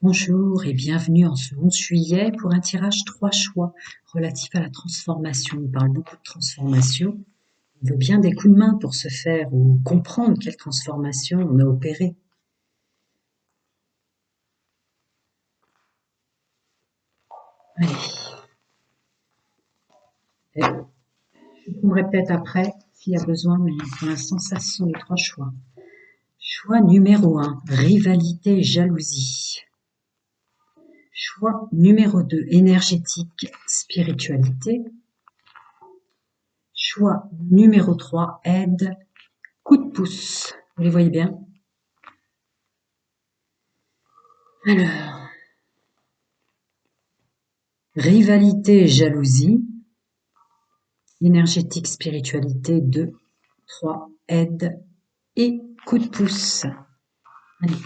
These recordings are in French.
Bonjour et bienvenue en ce 11 juillet pour un tirage 3 choix relatif à la transformation. On parle beaucoup de transformation. On veut bien des coups de main pour se faire ou comprendre quelle transformation on a opérée. Allez. Je prendrai peut-être après s'il y a besoin, mais pour l'instant, ça ce sont les 3 choix. Choix numéro 1, rivalité et jalousie. Choix numéro 2, énergétique, spiritualité. Choix numéro 3, aide, coup de pouce. Vous les voyez bien? Alors, rivalité et jalousie, énergétique, spiritualité, 2, 3, aide et coup de pouce. Allez.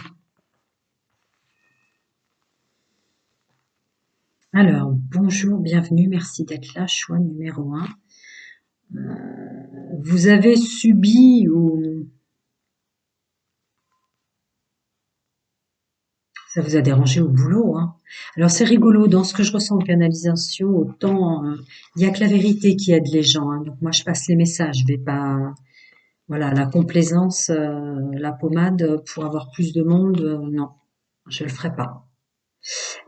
Alors, bonjour, bienvenue, merci d'être là, choix numéro 1. Vous avez subi ou ça vous a dérangé au boulot, hein. Alors c'est rigolo, dans ce que je ressens en canalisation, autant il y a que la vérité qui aide les gens, hein. Donc moi je passe les messages, je vais pas, voilà, la complaisance, la pommade pour avoir plus de monde, non, je le ferai pas.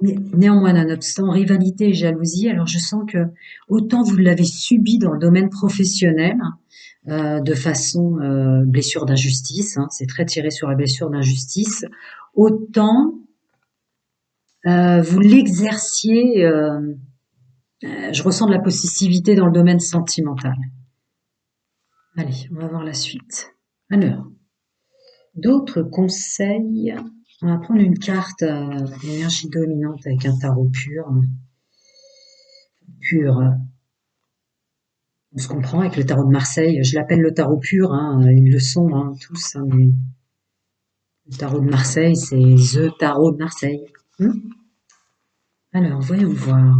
Néanmoins, nonobstant rivalité et jalousie, alors je sens que autant vous l'avez subi dans le domaine professionnel, de façon blessure d'injustice, hein, c'est très tiré sur la blessure d'injustice, autant vous l'exerciez, je ressens de la possessivité dans le domaine sentimental. Allez, on va voir la suite. Alors, d'autres conseils. On va prendre une carte énergie dominante avec un tarot pur. Pur, on se comprend avec le tarot de Marseille. Je l'appelle le tarot pur, hein, ils le sont hein, tous. Hein, mais le tarot de Marseille, c'est The Tarot de Marseille. Alors, voyons voir.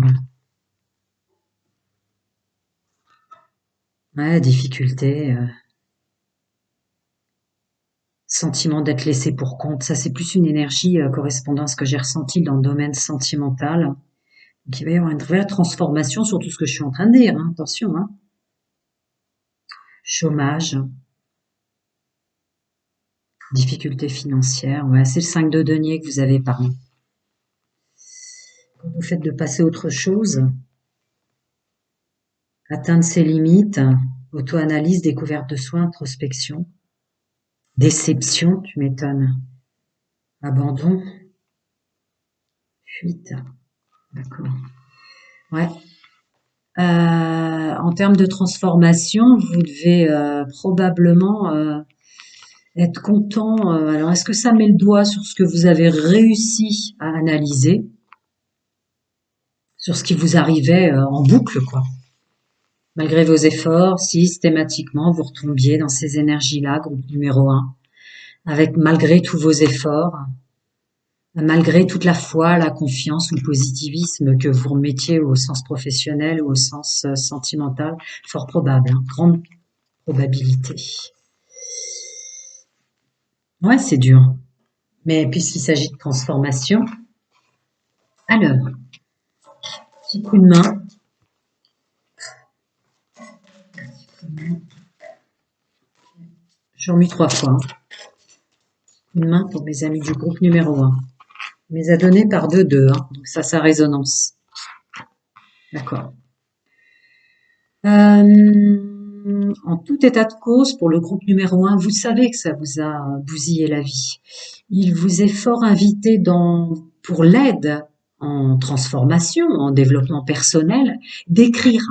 Ouais, difficulté. Sentiment d'être laissé pour compte. Ça, c'est plus une énergie correspondant à ce que j'ai ressenti dans le domaine sentimental. Donc, il va y avoir une vraie transformation sur tout ce que je suis en train de dire. Hein. Attention. Hein. Chômage. Difficultés financières. Ouais, c'est le 5 de denier que vous avez parlé. Quand vous faites de passer autre chose, atteindre ses limites, auto-analyse, découverte de soi, introspection, déception, tu m'étonnes, abandon, fuite, d'accord. Ouais. En termes de transformation, vous devez probablement être content. Alors, est-ce que ça met le doigt sur ce que vous avez réussi à analyser, sur ce qui vous arrivait en boucle, quoi? Malgré vos efforts, systématiquement, vous retombiez dans ces énergies-là, groupe numéro 1, avec malgré tous vos efforts, malgré toute la foi, la confiance ou le positivisme que vous remettiez au sens professionnel ou au sens sentimental, fort probable, hein, grande probabilité. Ouais, c'est dur. Mais puisqu'il s'agit de transformation, alors, petit coup de main. J'en mis 3 fois. Hein. Une main pour mes amis du groupe numéro 1. Mais à donner par 2-2, hein. Donc ça, sa résonance. D'accord. En tout état de cause, pour le groupe numéro 1, vous savez que ça vous a bousillé la vie. Il vous est fort invité pour l'aide en transformation, en développement personnel, d'écrire,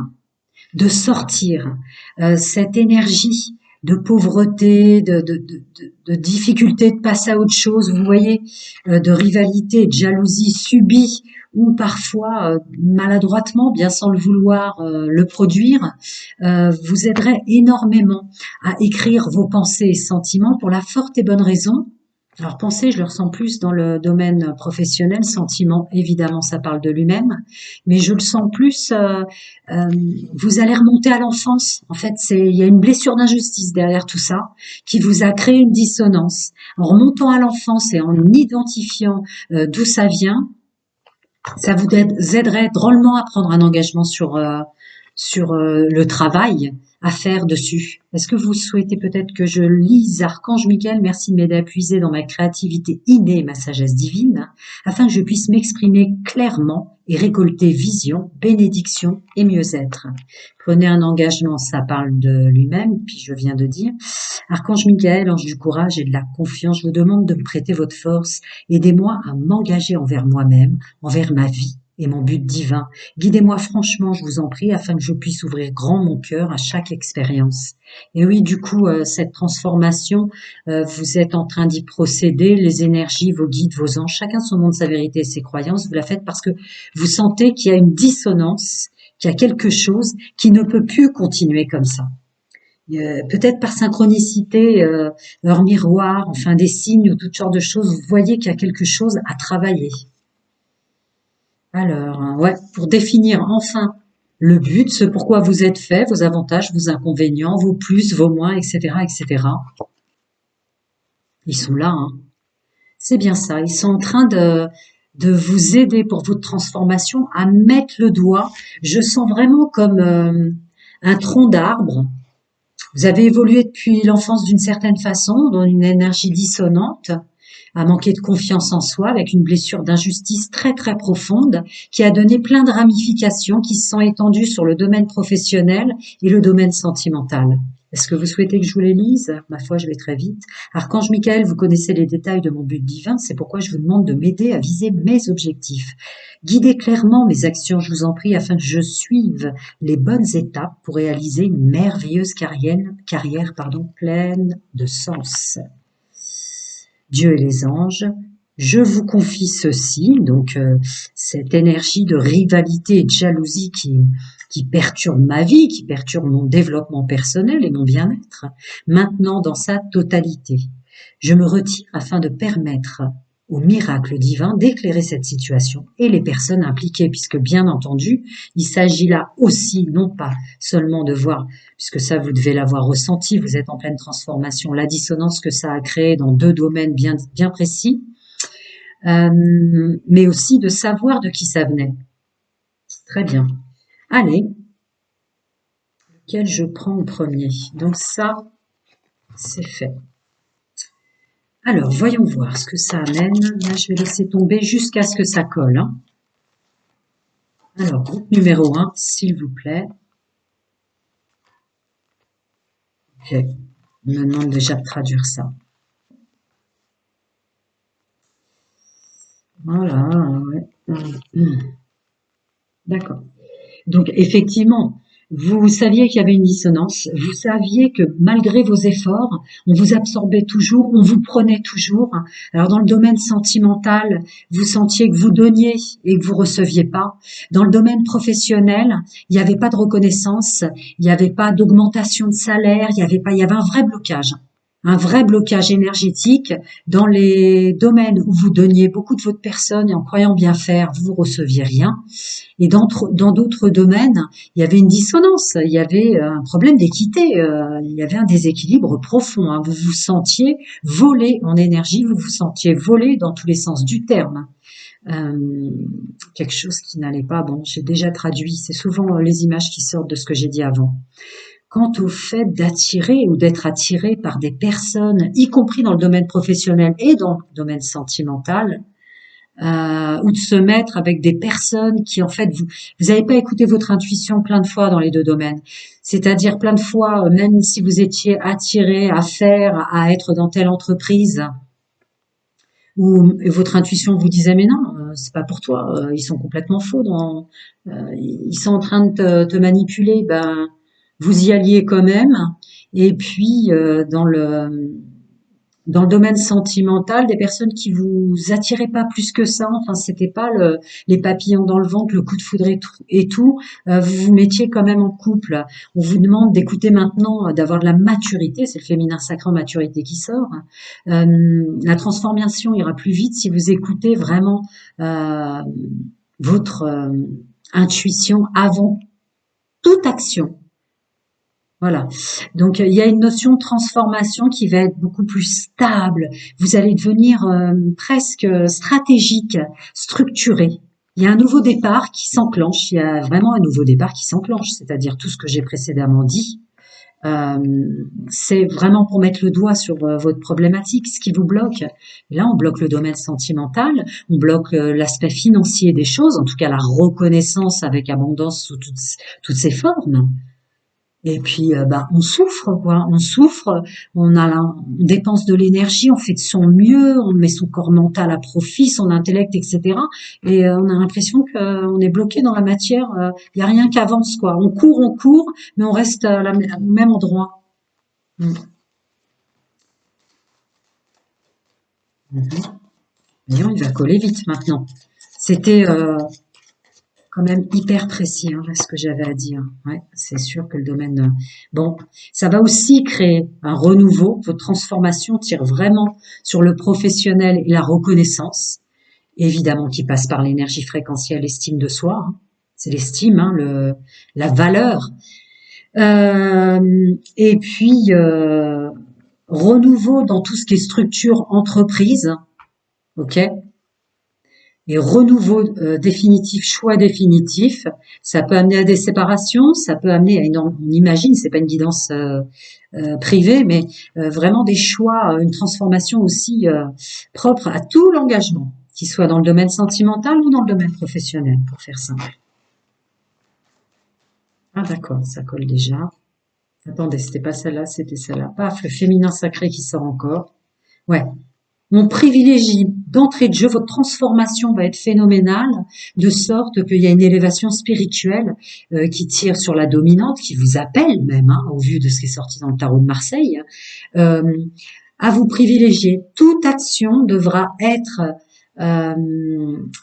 de sortir cette énergie de pauvreté, de difficulté de passer à autre chose, vous voyez, de rivalité, de jalousie subie ou parfois maladroitement, bien sans le vouloir, le produire, vous aiderait énormément à écrire vos pensées et sentiments pour la forte et bonne raison Alors penser, je le ressens plus dans le domaine professionnel, sentiment, évidemment, ça parle de lui-même, mais je le sens plus, euh, vous allez remonter à l'enfance. En fait, il y a une blessure d'injustice derrière tout ça qui vous a créé une dissonance. En remontant à l'enfance et en identifiant d'où ça vient, ça vous aiderait drôlement à prendre un engagement sur le travail à faire dessus. Est-ce que vous souhaitez peut-être que je lise Archange Michael? Merci de m'aider à puiser dans ma créativité innée et ma sagesse divine, afin que je puisse m'exprimer clairement et récolter vision, bénédiction et mieux-être. Prenez un engagement, ça parle de lui-même, puis je viens de dire. Archange Michael, ange du courage et de la confiance, je vous demande de me prêter votre force. Aidez-moi à m'engager envers moi-même, envers ma vie et mon but divin. Guidez-moi franchement, je vous en prie, afin que je puisse ouvrir grand mon cœur à chaque expérience. Et oui, du coup, cette transformation, vous êtes en train d'y procéder, les énergies, vos guides, vos anges, chacun son nom de sa vérité et ses croyances, vous la faites parce que vous sentez qu'il y a une dissonance, qu'il y a quelque chose qui ne peut plus continuer comme ça. Peut-être par synchronicité, hors miroir, enfin des signes ou toutes sortes de choses, vous voyez qu'il y a quelque chose à travailler. Alors, ouais, pour définir enfin le but, ce pourquoi vous êtes fait, vos avantages, vos inconvénients, vos plus, vos moins, etc., etc. Ils sont là, hein. C'est bien ça. Ils sont en train de vous aider pour votre transformation à mettre le doigt. Je sens vraiment comme un tronc d'arbre. Vous avez évolué depuis l'enfance d'une certaine façon, dans une énergie dissonante, à manquer de confiance en soi, avec une blessure d'injustice très très profonde, qui a donné plein de ramifications qui se sont étendues sur le domaine professionnel et le domaine sentimental. Est-ce que vous souhaitez que je vous les lise? Ma foi, je vais très vite. Archange Michael, vous connaissez les détails de mon but divin, c'est pourquoi je vous demande de m'aider à viser mes objectifs. Guidez clairement mes actions, je vous en prie, afin que je suive les bonnes étapes pour réaliser une merveilleuse carrière pleine de sens. Dieu et les anges, je vous confie ceci, donc cette énergie de rivalité et de jalousie qui perturbe ma vie, qui perturbe mon développement personnel et mon bien-être, maintenant dans sa totalité. Je me retire afin de permettre au miracle divin d'éclairer cette situation et les personnes impliquées, puisque bien entendu, il s'agit là aussi, non pas seulement de voir, puisque ça vous devez l'avoir ressenti, vous êtes en pleine transformation, la dissonance que ça a créée dans deux domaines bien, bien précis, mais aussi de savoir de qui ça venait. Très bien. Allez, lequel je prends en premier? Donc ça, c'est fait. Alors, voyons voir ce que ça amène. Là, je vais laisser tomber jusqu'à ce que ça colle, hein. Alors, groupe numéro 1, s'il vous plaît. Ok, on me demande déjà de traduire ça. Voilà, ouais. D'accord. Donc, effectivement, vous saviez qu'il y avait une dissonance, vous saviez que malgré vos efforts, on vous absorbait toujours, on vous prenait toujours. Alors dans le domaine sentimental, vous sentiez que vous donniez et que vous receviez pas. Dans le domaine professionnel, il n'y avait pas de reconnaissance, il n'y avait pas d'augmentation de salaire, il y avait un vrai blocage énergétique dans les domaines où vous donniez beaucoup de votre personne et en croyant bien faire, vous receviez rien. Et dans d'autres domaines, il y avait une dissonance, il y avait un problème d'équité, il y avait un déséquilibre profond, hein. Vous vous sentiez volé en énergie, vous vous sentiez volé dans tous les sens du terme. Euh, Quelque chose qui n'allait pas. Bon, j'ai déjà traduit, c'est souvent les images qui sortent de ce que j'ai dit avant. Quant au fait d'attirer ou d'être attiré par des personnes, y compris dans le domaine professionnel et dans le domaine sentimental, ou de se mettre avec des personnes qui en fait vous n'avez pas écouté votre intuition plein de fois dans les deux domaines. C'est-à-dire plein de fois, même si vous étiez attiré à faire, à être dans telle entreprise, où votre intuition vous disait mais non, c'est pas pour toi, ils sont complètement faux, ils sont en train de te manipuler, ben vous y alliez quand même. Et puis dans le dans le domaine sentimental, des personnes qui vous attiraient pas plus que ça. Enfin, c'était pas les papillons dans le ventre, le coup de foudre et tout. Vous vous mettiez quand même en couple. On vous demande d'écouter maintenant, d'avoir de la maturité. C'est le féminin sacré en maturité qui sort. La transformation ira plus vite si vous écoutez vraiment euh, votre intuition avant toute action. Voilà. Donc, il y a une notion de transformation qui va être beaucoup plus stable. Vous allez devenir presque stratégique, structuré. Il y a un nouveau départ qui s'enclenche. Il y a vraiment un nouveau départ qui s'enclenche, c'est-à-dire tout ce que j'ai précédemment dit. Euh, c'est vraiment pour mettre le doigt sur votre problématique, ce qui vous bloque. Et là, on bloque le domaine sentimental, on bloque l'aspect financier des choses, en tout cas la reconnaissance avec abondance sous toutes ses formes. Et puis, bah, on souffre, quoi. On souffre, on dépense de l'énergie, on fait de son mieux, on met son corps mental à profit, son intellect, etc. Et on a l'impression qu'on est bloqué dans la matière. Il y a rien qui avance, quoi. On court, mais on reste au même endroit. Mm. Mhm. Voyons, il va coller vite maintenant. C'était quand même hyper précis, hein, ce que j'avais à dire. Ouais, c'est sûr que le domaine. Bon, ça va aussi créer un renouveau. Votre transformation tire vraiment sur le professionnel et la reconnaissance, évidemment, qui passe par l'énergie fréquentielle, l'estime de soi. Hein. C'est l'estime, hein, la valeur. Et puis renouveau dans tout ce qui est structure, entreprise. Ok, et renouveau définitif, choix définitif, ça peut amener à des séparations, ça peut amener à on imagine, c'est pas une guidance privée, mais vraiment des choix, une transformation aussi propre à tout l'engagement, qu'il soit dans le domaine sentimental ou dans le domaine professionnel, pour faire simple. Ah d'accord, ça colle déjà. Attendez, c'était pas celle-là, c'était celle-là. Paf, le féminin sacré qui sort encore. Ouais, on privilégie d'entrée de jeu, votre transformation va être phénoménale, de sorte qu'il y a une élévation spirituelle qui tire sur la dominante, qui vous appelle même, hein, au vu de ce qui est sorti dans le tarot de Marseille, euh, à vous privilégier. Toute action devra être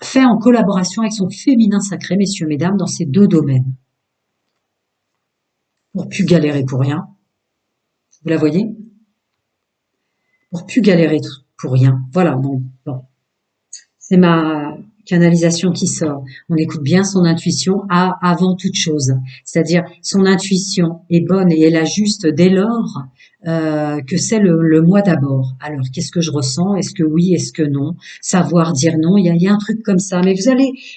faite en collaboration avec son féminin sacré, messieurs, mesdames, dans ces deux domaines, pour plus galérer pour rien. Vous la voyez? Pour plus galérer pour rien. Voilà, bon. C'est ma canalisation qui sort. On écoute bien son intuition avant toute chose. C'est-à-dire, son intuition est bonne et elle ajuste dès lors que c'est le moi d'abord. Alors, qu'est-ce que je ressens? Est-ce que oui? Est-ce que non? Savoir dire non. Il y a un truc comme ça. Mais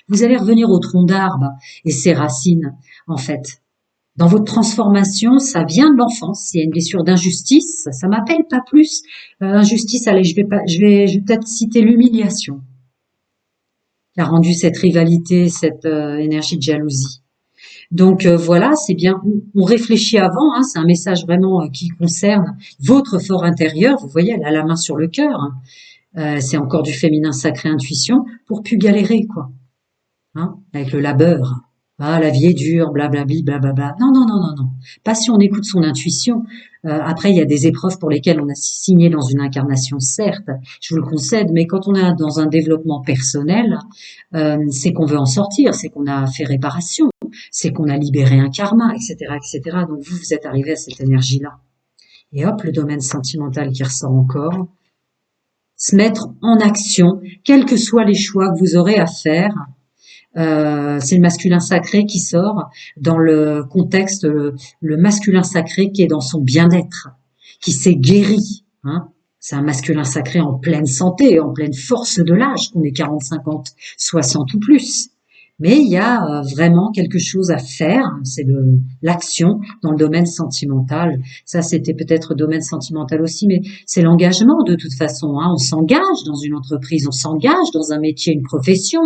vous allez revenir au tronc d'arbre et ses racines, en fait. Dans votre transformation, ça vient de l'enfance. Il y a une blessure d'injustice. Ça m'appelle pas plus. Injustice, allez, je vais peut-être citer l'humiliation qui a rendu cette rivalité, cette énergie de jalousie. Donc voilà, c'est bien, on réfléchit avant, hein, c'est un message vraiment qui concerne votre fort intérieur, vous voyez, elle a la main sur le cœur, hein. C'est encore du féminin sacré intuition, pour plus galérer, quoi, hein, avec le labeur. Ah, la vie est dure, blablabli, blablabla. Non, non, non, non, non. Pas si on écoute son intuition. Après, il y a des épreuves pour lesquelles on a signé dans une incarnation, certes, je vous le concède, mais quand on est dans un développement personnel, c'est qu'on veut en sortir, c'est qu'on a fait réparation, c'est qu'on a libéré un karma, etc., etc. Donc vous êtes arrivé à cette énergie-là. Et hop, le domaine sentimental qui ressort encore. Se mettre en action, quels que soient les choix que vous aurez à faire. C'est le masculin sacré qui sort dans le contexte, le masculin sacré qui est dans son bien-être, qui s'est guéri. Hein. C'est un masculin sacré en pleine santé, en pleine force de l'âge, qu'on ait 40, 50, 60 ou plus. Mais il y a vraiment quelque chose à faire, c'est l'action dans le domaine sentimental. Ça, c'était peut-être domaine sentimental aussi, mais c'est l'engagement de toute façon. Hein. On s'engage dans une entreprise, on s'engage dans un métier, une profession,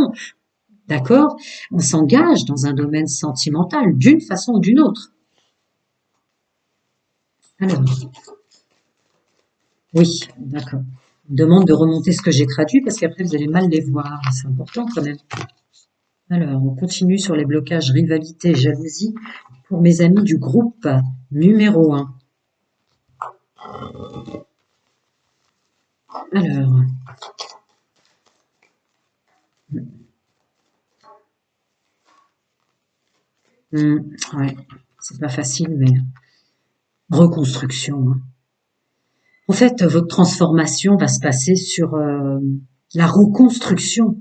d'accord? On s'engage dans un domaine sentimental d'une façon ou d'une autre. Alors, oui, d'accord. On me demande de remonter ce que j'ai traduit parce qu'après vous allez mal les voir. C'est important quand même. Alors, on continue sur les blocages rivalité, jalousie pour mes amis du groupe numéro 1. Alors, ouais, c'est pas facile, mais reconstruction, hein. En fait, votre transformation va se passer sur la reconstruction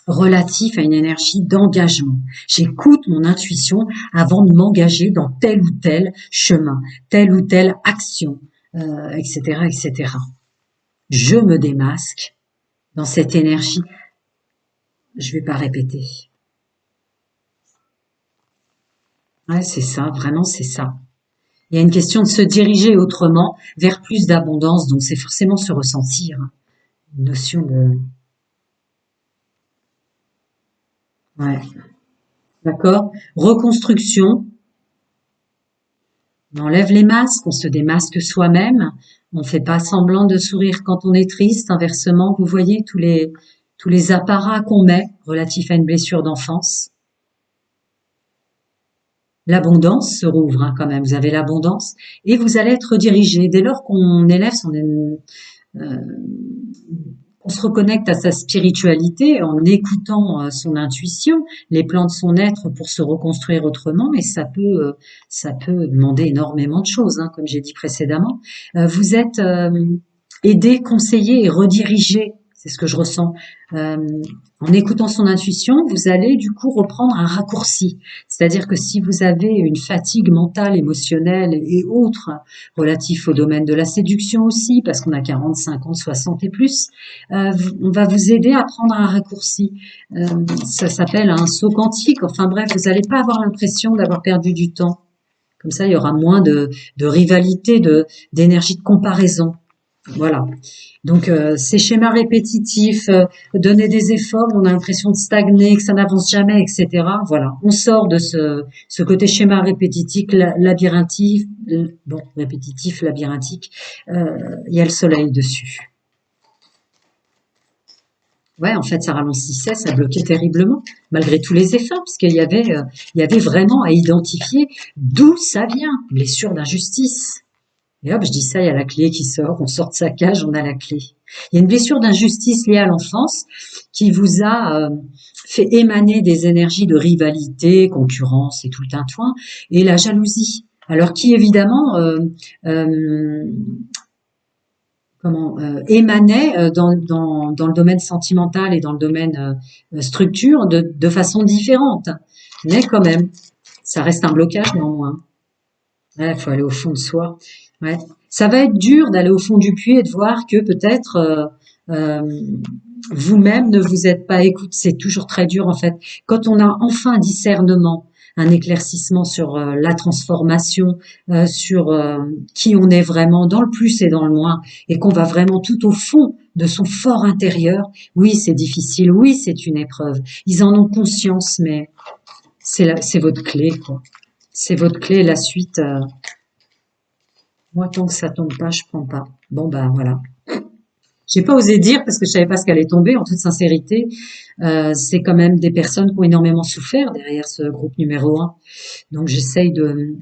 relative à une énergie d'engagement. J'écoute mon intuition avant de m'engager dans tel ou tel chemin, telle ou telle action, etc., etc. Je me démasque dans cette énergie. Je vais pas répéter. Ouais, c'est ça, vraiment, c'est ça. Il y a une question de se diriger autrement vers plus d'abondance, donc c'est forcément se ressentir. Une notion de... Ouais, d'accord. Reconstruction, on enlève les masques, on se démasque soi-même, on fait pas semblant de sourire quand on est triste, inversement, vous voyez tous les apparats qu'on met relatifs à une blessure d'enfance. L'abondance se rouvre hein, quand même, vous avez l'abondance et vous allez être dirigé. Dès lors qu'on élève euh, on se reconnecte à sa spiritualité en écoutant son intuition, les plans de son être pour se reconstruire autrement, et ça peut demander énormément de choses, hein, comme j'ai dit précédemment. Vous êtes aidé, conseillé et redirigé. C'est ce que je ressens. Euh, En écoutant son intuition, vous allez du coup reprendre un raccourci. C'est-à-dire que si vous avez une fatigue mentale, émotionnelle et autres relatifs au domaine de la séduction aussi, parce qu'on a 40, 50, 60 et plus, on va vous aider à prendre un raccourci. Ça s'appelle un saut quantique. Enfin bref, vous n'allez pas avoir l'impression d'avoir perdu du temps. Comme ça, il y aura moins de rivalité, d'énergie de comparaison. Voilà. Donc ces schémas répétitifs, donner des efforts, on a l'impression de stagner, que ça n'avance jamais, etc. Voilà, on sort de ce côté schéma répétitif, labyrinthique, bon, répétitif, labyrinthique. Il y a le soleil dessus. Ouais, en fait, ça ralentissait, ça bloquait terriblement, malgré tous les efforts, parce il y avait vraiment à identifier d'où ça vient, blessure d'injustice. Et hop, je dis ça, il y a la clé qui sort, on sort de sa cage, on a la clé. Il y a une blessure d'injustice liée à l'enfance qui vous a fait émaner des énergies de rivalité, concurrence et tout le tintouin, et la jalousie. Alors qui évidemment euh, émanait dans le domaine sentimental et dans le domaine structure de façon différente. Mais quand même, ça reste un blocage néanmoins. Ouais, faut aller au fond de soi. Ouais. Ça va être dur d'aller au fond du puits et de voir que peut-être euh, vous-même ne vous êtes pas écouté. C'est toujours très dur en fait. Quand on a enfin un discernement, un éclaircissement sur la transformation, sur qui on est vraiment dans le plus et dans le moins, et qu'on va vraiment tout au fond de son fort intérieur. Oui, c'est difficile. Oui, c'est une épreuve. Ils en ont conscience, mais c'est votre clé, quoi. C'est votre clé. La suite. Moi, tant que ça tombe pas, je prends pas. Bon, bah voilà. J'ai pas osé dire parce que je savais pas ce qu'allait tomber. En toute sincérité, c'est quand même des personnes qui ont énormément souffert derrière ce groupe numéro un. Donc j'essaye de.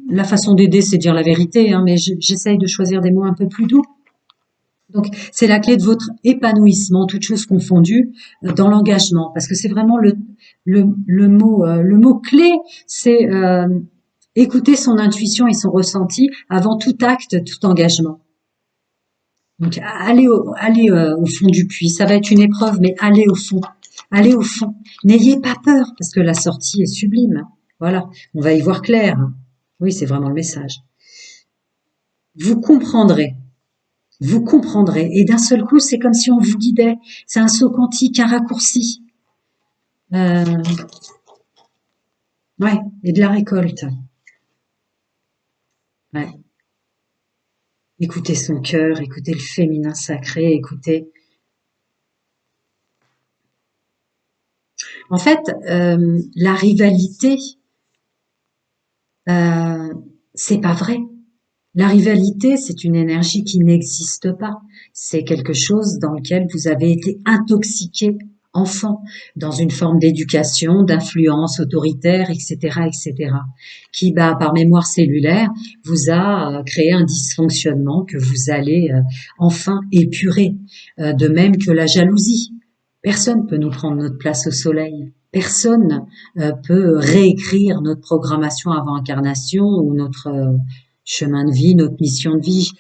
La façon d'aider, c'est dire la vérité, hein, mais j'essaye de choisir des mots un peu plus doux. Donc c'est la clé de votre épanouissement, toutes choses confondues, dans l'engagement, parce que c'est vraiment le mot clé, c'est écouter son intuition et son ressenti avant tout acte, tout engagement. Donc allez au fond du puits. Ça va être une épreuve, mais allez au fond. Allez au fond. N'ayez pas peur, parce que la sortie est sublime. Voilà, on va y voir clair. Oui, c'est vraiment le message. Vous comprendrez. Vous comprendrez. Et d'un seul coup, c'est comme si on vous guidait. C'est un saut quantique, un raccourci. Euh, ouais, et de la récolte. Ouais. Écoutez son cœur, écoutez le féminin sacré, écoutez. En fait, la rivalité, euh, c'est pas vrai. La rivalité, c'est une énergie qui n'existe pas. C'est quelque chose dans lequel vous avez été intoxiqué enfant, dans une forme d'éducation, d'influence autoritaire, etc., etc., qui, par mémoire cellulaire, vous a créé un dysfonctionnement que vous allez enfin épurer. De même que la jalousie. Personne peut nous prendre notre place au soleil. Personne peut réécrire notre programmation avant incarnation ou notre chemin de vie, notre mission de vie.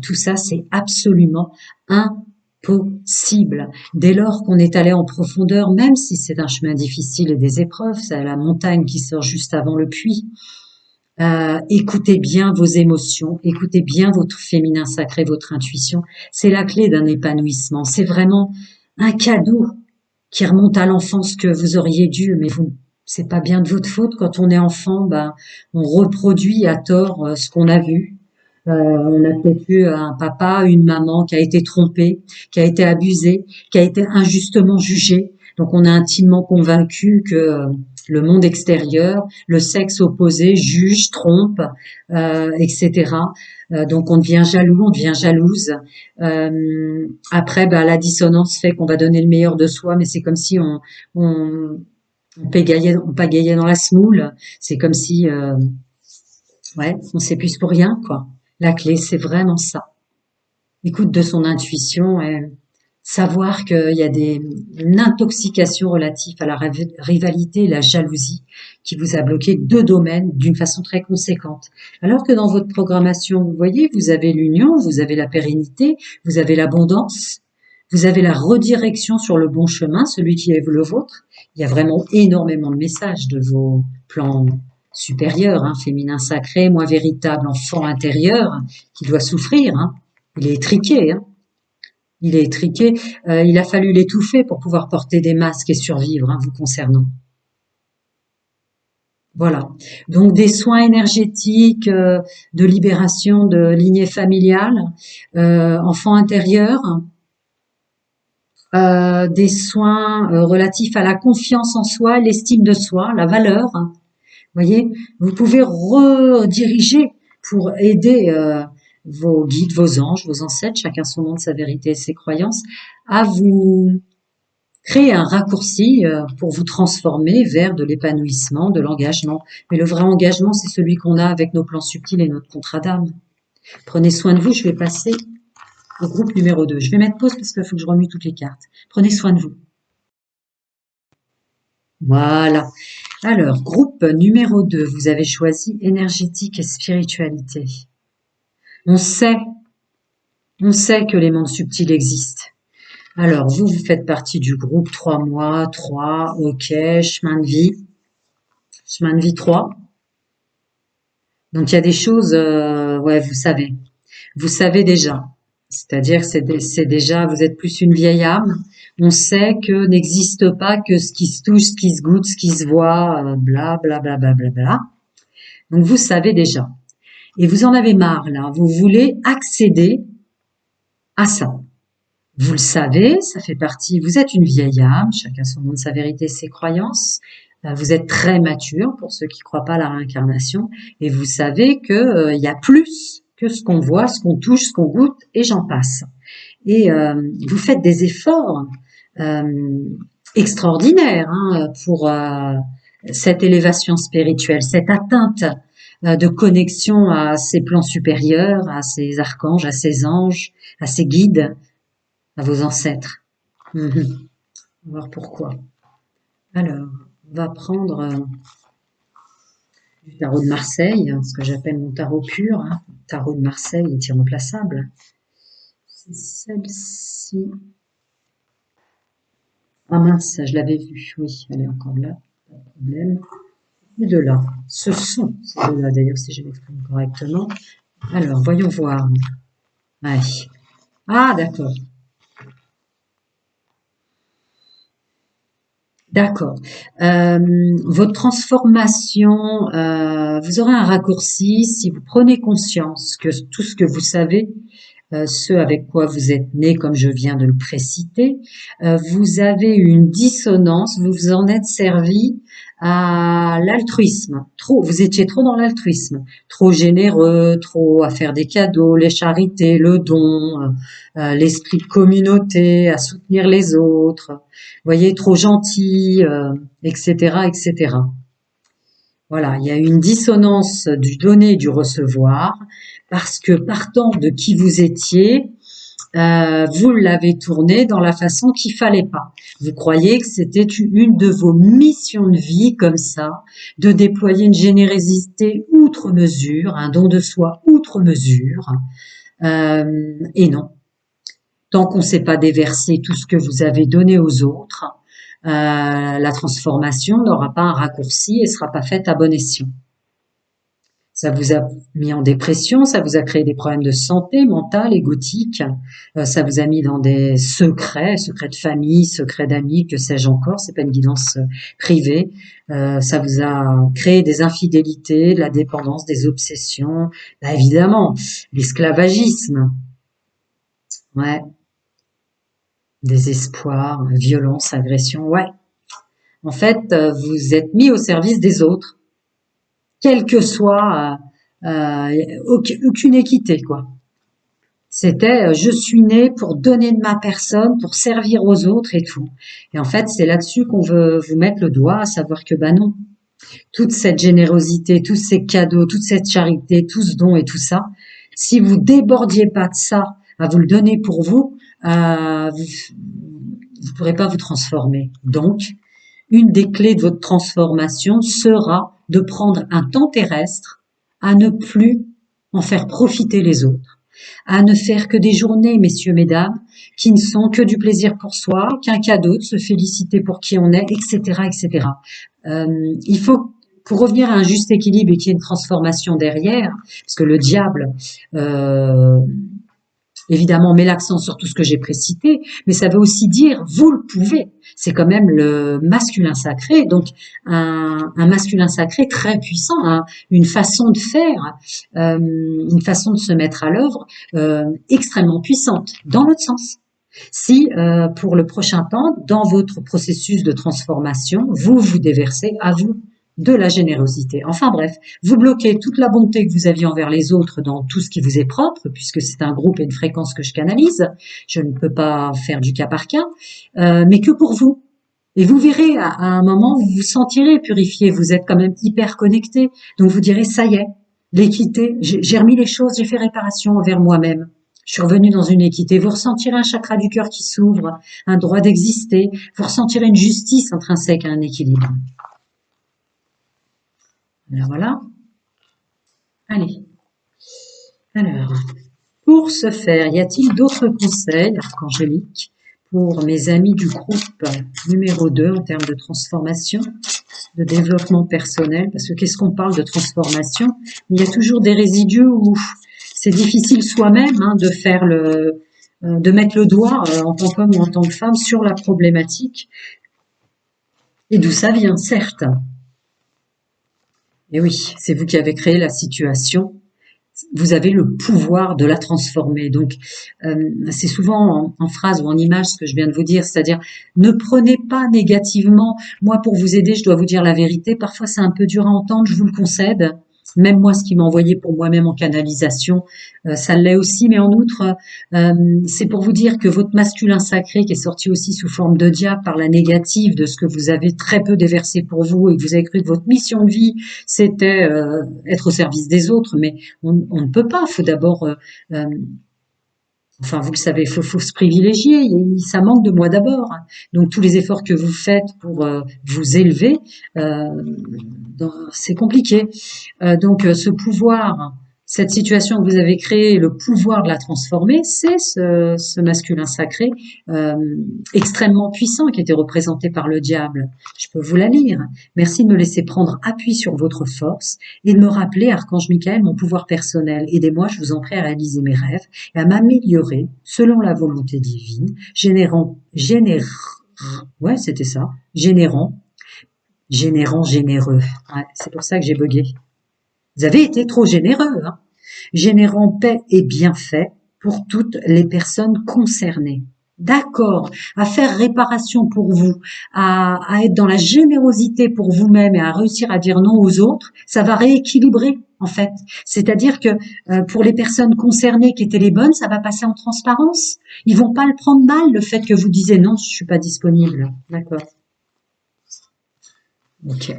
Tout ça, c'est absolument impossible. Dès lors qu'on est allé en profondeur, même si c'est un chemin difficile et des épreuves, c'est la montagne qui sort juste avant le puits. Écoutez bien vos émotions, écoutez bien votre féminin sacré, votre intuition. C'est la clé d'un épanouissement. C'est vraiment un cadeau qui remonte à l'enfance que vous auriez dû, mais vous, c'est pas bien de votre faute. Quand on est enfant, on reproduit à tort ce qu'on a vu. On a peut-être eu un papa, une maman qui a été trompée, qui a été abusée, qui a été injustement jugée. Donc on est intimement convaincu que le monde extérieur, le sexe opposé juge, trompe, etc. Donc on devient jaloux, on devient jalouse. Après, la dissonance fait qu'on va donner le meilleur de soi, mais c'est comme si on pagayait dans la semoule. C'est comme si, on s'épuise pour rien, quoi. La clé, c'est vraiment ça. Écoute de son intuition et savoir qu'il y a une intoxication relative à la rivalité et la jalousie qui vous a bloqué deux domaines d'une façon très conséquente. Alors que dans votre programmation, vous voyez, vous avez l'union, vous avez la pérennité, vous avez l'abondance, vous avez la redirection sur le bon chemin, celui qui est le vôtre. Il y a vraiment énormément de messages de vos plans supérieurs, féminin sacré, moi véritable enfant intérieur, qui doit souffrir. Il est étriqué. Il est étriqué. Il a fallu l'étouffer pour pouvoir porter des masques et survivre, vous concernant. Voilà. Donc des soins énergétiques, de libération de lignée familiale, enfant intérieur, des soins relatifs à la confiance en soi, l'estime de soi, la valeur. Voyez, vous pouvez rediriger pour aider vos guides, vos anges, vos ancêtres, chacun son monde, sa vérité et ses croyances, à vous créer un raccourci pour vous transformer vers de l'épanouissement, de l'engagement. Mais le vrai engagement, c'est celui qu'on a avec nos plans subtils et notre contrat d'âme. Prenez soin de vous, je vais passer au groupe numéro 2. Je vais mettre pause parce qu'il faut que je remue toutes les cartes. Prenez soin de vous. Voilà. Alors, groupe numéro 2, vous avez choisi énergétique et spiritualité. On sait que les mondes subtils existent. Alors, vous faites partie du groupe 3 mois, 3, ok, chemin de vie 3. Donc, il y a des choses, vous savez déjà. C'est-à-dire que c'est déjà, vous êtes plus une vieille âme. On sait que n'existe pas que ce qui se touche, ce qui se goûte, ce qui se voit, bla bla bla bla bla bla. Donc vous savez déjà. Et vous en avez marre là. Vous voulez accéder à ça. Vous le savez, ça fait partie. Vous êtes une vieille âme, chacun son monde, sa vérité, ses croyances. Vous êtes très mature pour ceux qui croient pas à la réincarnation, et vous savez que il y a plus que ce qu'on voit, ce qu'on touche, ce qu'on goûte, et j'en passe. Et vous faites des efforts extraordinaires pour cette élévation spirituelle, cette atteinte de connexion à ces plans supérieurs, à ces archanges, à ces anges, à ces guides, à vos ancêtres. On va voir pourquoi. Alors, on va prendre du tarot de Marseille, ce que j'appelle mon tarot pur. Tarot de Marseille est irremplaçable. C'est celle-ci. Ah mince, je l'avais vue. Oui, elle est encore là. Pas de problème. Et de là. Ce sont ces deux-là, d'ailleurs, si je m'exprime correctement. Alors, voyons voir. Ouais. Ah, d'accord. D'accord. Votre transformation, vous aurez un raccourci si vous prenez conscience que tout ce que vous savez ce avec quoi vous êtes né, comme je viens de le préciter. Vous avez eu une dissonance, vous vous en êtes servi à l'altruisme. Trop, vous étiez trop dans l'altruisme, trop généreux, trop à faire des cadeaux, les charités, le don, l'esprit de communauté, à soutenir les autres. Vous voyez, trop gentil, etc., etc. Voilà, il y a une dissonance du donner et du recevoir, parce que partant de qui vous étiez, vous l'avez tourné dans la façon qu'il fallait pas. Vous croyez que c'était une de vos missions de vie, comme ça, de déployer une générosité outre mesure, un don de soi outre mesure, et non. Tant qu'on ne sait pas déverser tout ce que vous avez donné aux autres, la transformation n'aura pas un raccourci et sera pas faite à bon escient. Ça vous a mis en dépression, ça vous a créé des problèmes de santé mentale, égotique, ça vous a mis dans des secrets, secrets de famille, secrets d'amis, que sais-je encore, c'est pas une guidance privée. Ça vous a créé des infidélités, de la dépendance, des obsessions, bah, évidemment, l'esclavagisme, ouais, désespoir, violence, agression, ouais. En fait, vous êtes mis au service des autres, quelle que soit aucune équité, quoi. C'était je suis né pour donner de ma personne, pour servir aux autres et tout. Et en fait, c'est là-dessus qu'on veut vous mettre le doigt, à savoir que bah non, toute cette générosité, tous ces cadeaux, toute cette charité, tout ce don et tout ça, si vous débordiez pas de ça, à vous le donner pour vous, vous pourrez pas vous transformer. Donc, une des clés de votre transformation sera de prendre un temps terrestre à ne plus en faire profiter les autres, à ne faire que des journées, messieurs, mesdames, qui ne sont que du plaisir pour soi, qu'un cadeau, de se féliciter pour qui on est, etc., etc. Il faut, pour revenir à un juste équilibre et qu'il y ait une transformation derrière, parce que le diable, évidemment, met l'accent sur tout ce que j'ai précité, mais ça veut aussi dire vous le pouvez. C'est quand même le masculin sacré, donc un masculin sacré très puissant, hein, une façon de faire, une façon de se mettre à l'œuvre extrêmement puissante, dans l'autre sens. Si pour le prochain temps, dans votre processus de transformation, vous vous déversez à vous de la générosité. Enfin bref, vous bloquez toute la bonté que vous aviez envers les autres dans tout ce qui vous est propre, puisque c'est un groupe et une fréquence que je canalise. Je ne peux pas faire du cas par cas, mais que pour vous. Et vous verrez à un moment, vous vous sentirez purifié, vous êtes quand même hyper connecté. Donc vous direz, ça y est, l'équité, j'ai remis les choses, j'ai fait réparation envers moi-même. Je suis revenue dans une équité. Vous ressentirez un chakra du cœur qui s'ouvre, un droit d'exister. Vous ressentirez une justice intrinsèque à un équilibre. Alors voilà. Allez. Alors, pour ce faire, y a-t-il d'autres conseils archangéliques pour mes amis du groupe numéro 2 en termes de transformation, de développement personnel? Parce que qu'est-ce qu'on parle de transformation? Il y a toujours des résidus où c'est difficile soi-même de faire de mettre le doigt en tant qu'homme ou en tant que femme sur la problématique. Et d'où ça vient, certes. Et oui, c'est vous qui avez créé la situation. Vous avez le pouvoir de la transformer. Donc, c'est souvent en phrase ou en image ce que je viens de vous dire, c'est-à-dire ne prenez pas négativement. Moi, pour vous aider, je dois vous dire la vérité. Parfois, c'est un peu dur à entendre, je vous le concède. Même moi, ce qui m'a envoyé pour moi-même en canalisation, ça l'est aussi. Mais en outre, c'est pour vous dire que votre masculin sacré, qui est sorti aussi sous forme de diable par la négative de ce que vous avez très peu déversé pour vous et que vous avez cru que votre mission de vie, c'était être au service des autres. Mais on ne peut pas. Il faut d'abord... Enfin, vous le savez, faut se privilégier. Ça manque de moi d'abord. Donc, tous les efforts que vous faites pour vous élever, c'est compliqué. Donc, ce pouvoir, cette situation que vous avez créée, le pouvoir de la transformer, c'est ce masculin sacré extrêmement puissant qui était représenté par le diable. Je peux vous la lire. Merci de me laisser prendre appui sur votre force et de me rappeler, Archange Michael, mon pouvoir personnel. Aidez-moi, je vous en prie, à réaliser mes rêves et à m'améliorer selon la volonté divine, ouais, c'était ça, généreux. Ouais, c'est pour ça que j'ai bugué. Vous avez été trop généreux, générant paix et bienfaits pour toutes les personnes concernées. D'accord, à faire réparation pour vous, à être dans la générosité pour vous-même et à réussir à dire non aux autres, ça va rééquilibrer en fait. C'est-à-dire que pour les personnes concernées qui étaient les bonnes, ça va passer en transparence. Ils vont pas le prendre mal, le fait que vous disiez non, je suis pas disponible. D'accord. Ok.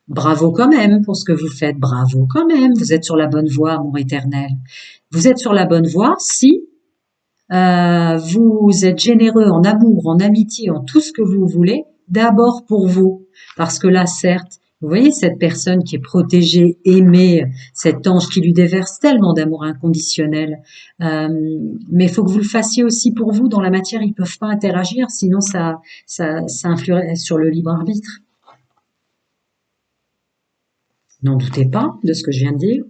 Bravo quand même pour ce que vous faites. Bravo quand même. Vous êtes sur la bonne voie, amour éternel. Vous êtes sur la bonne voie si vous êtes généreux en amour, en amitié, en tout ce que vous voulez, d'abord pour vous. Parce que là, certes, vous voyez cette personne qui est protégée, aimée, cet ange qui lui déverse tellement d'amour inconditionnel. Mais il faut que vous le fassiez aussi pour vous. Dans la matière, ils peuvent pas interagir, sinon ça influerait sur le libre arbitre. N'en doutez pas de ce que je viens de dire.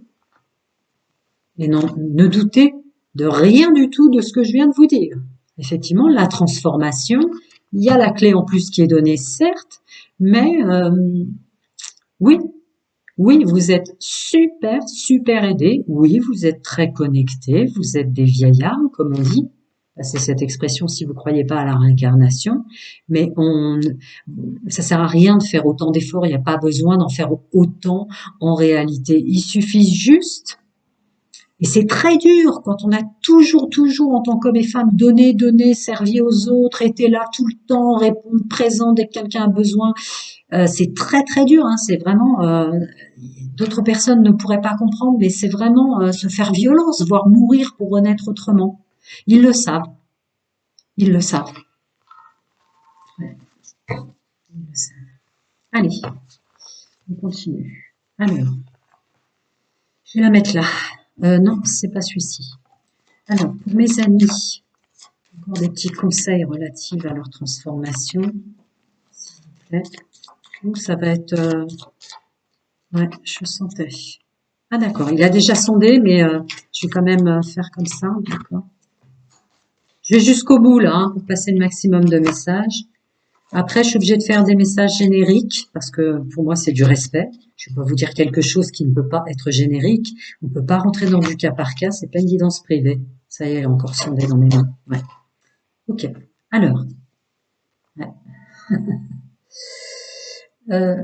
Et non, ne doutez de rien du tout de ce que je viens de vous dire. Effectivement, la transformation, il y a la clé en plus qui est donnée, certes, mais oui, oui, vous êtes super, super aidés. Oui, vous êtes très connectés. Vous êtes des vieillards, comme on dit. C'est cette expression si vous croyez pas à la réincarnation. Mais ça sert à rien de faire autant d'efforts. Il n'y a pas besoin d'en faire autant en réalité. Il suffit juste. Et c'est très dur quand on a toujours, toujours, en tant qu'homme et femme, donné, donné, servi aux autres, été là tout le temps, répondre présent dès que quelqu'un a besoin. C'est très, très dur. Hein, c'est vraiment. D'autres personnes ne pourraient pas comprendre, mais c'est vraiment se faire violence, voire mourir pour renaître autrement. Ils le savent. Ils le savent. Ouais, ils le savent. Allez, on continue. Alors, je vais la mettre là. Non, c'est pas celui-ci. Alors, pour mes amis, encore des petits conseils relatifs à leur transformation, s'il vous plaît. Ouh, ça va être... ouais, je sentais. Ah d'accord, il a déjà sondé, mais je vais quand même faire comme ça, d'accord. Je vais jusqu'au bout là, hein, pour passer le maximum de messages. Après, je suis obligée de faire des messages génériques, parce que pour moi, c'est du respect. Je ne vais pas vous dire quelque chose qui ne peut pas être générique. On ne peut pas rentrer dans du cas par cas, c'est pas une guidance privée. Ça y est, elle a encore sondé dans mes mains. Ouais. Ok. Alors, ouais. Euh,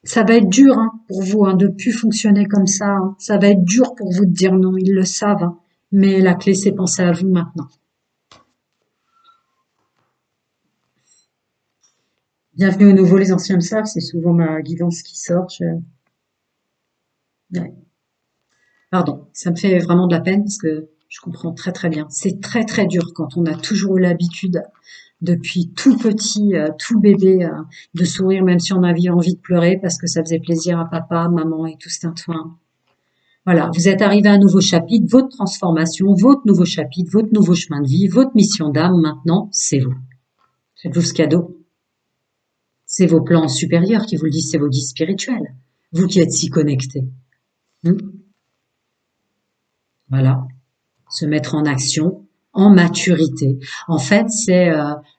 ça va être dur hein, pour vous hein, de plus fonctionner comme ça. Hein. Ça va être dur pour vous de dire non, ils le savent. Hein. Mais la clé, c'est penser à vous maintenant. Bienvenue au nouveau, les anciens le savent, c'est souvent ma guidance qui sort. Ouais. Pardon, ça me fait vraiment de la peine parce que je comprends très très bien. C'est très très dur quand on a toujours eu l'habitude, depuis tout petit, tout bébé, de sourire même si on avait envie de pleurer parce que ça faisait plaisir à papa, maman et tout ce tintouin. Voilà, vous êtes arrivé à un nouveau chapitre, votre transformation, votre nouveau chapitre, votre nouveau chemin de vie, votre mission d'âme maintenant, c'est vous. Faites-vous ce cadeau. C'est vos plans supérieurs qui vous le disent, c'est vos guides spirituels. Vous qui êtes si connectés. Hmm. Voilà. Se mettre en action, en maturité. En fait, c'est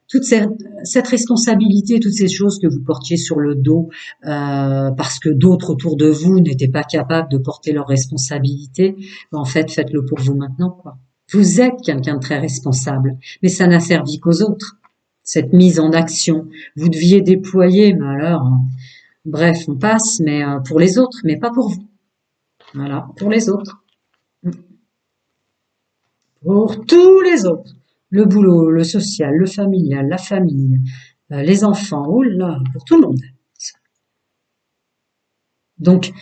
toute cette responsabilité, toutes ces choses que vous portiez sur le dos parce que d'autres autour de vous n'étaient pas capables de porter leurs responsabilités. En fait, faites-le pour vous maintenant, quoi. Vous êtes quelqu'un de très responsable, mais ça n'a servi qu'aux autres. Cette mise en action, vous deviez déployer, mais alors, bref, on passe, mais pour les autres, mais pas pour vous. Voilà, pour les autres. Pour tous les autres. Le boulot, le social, le familial, la famille, les enfants, oh là, pour tout le monde. Donc,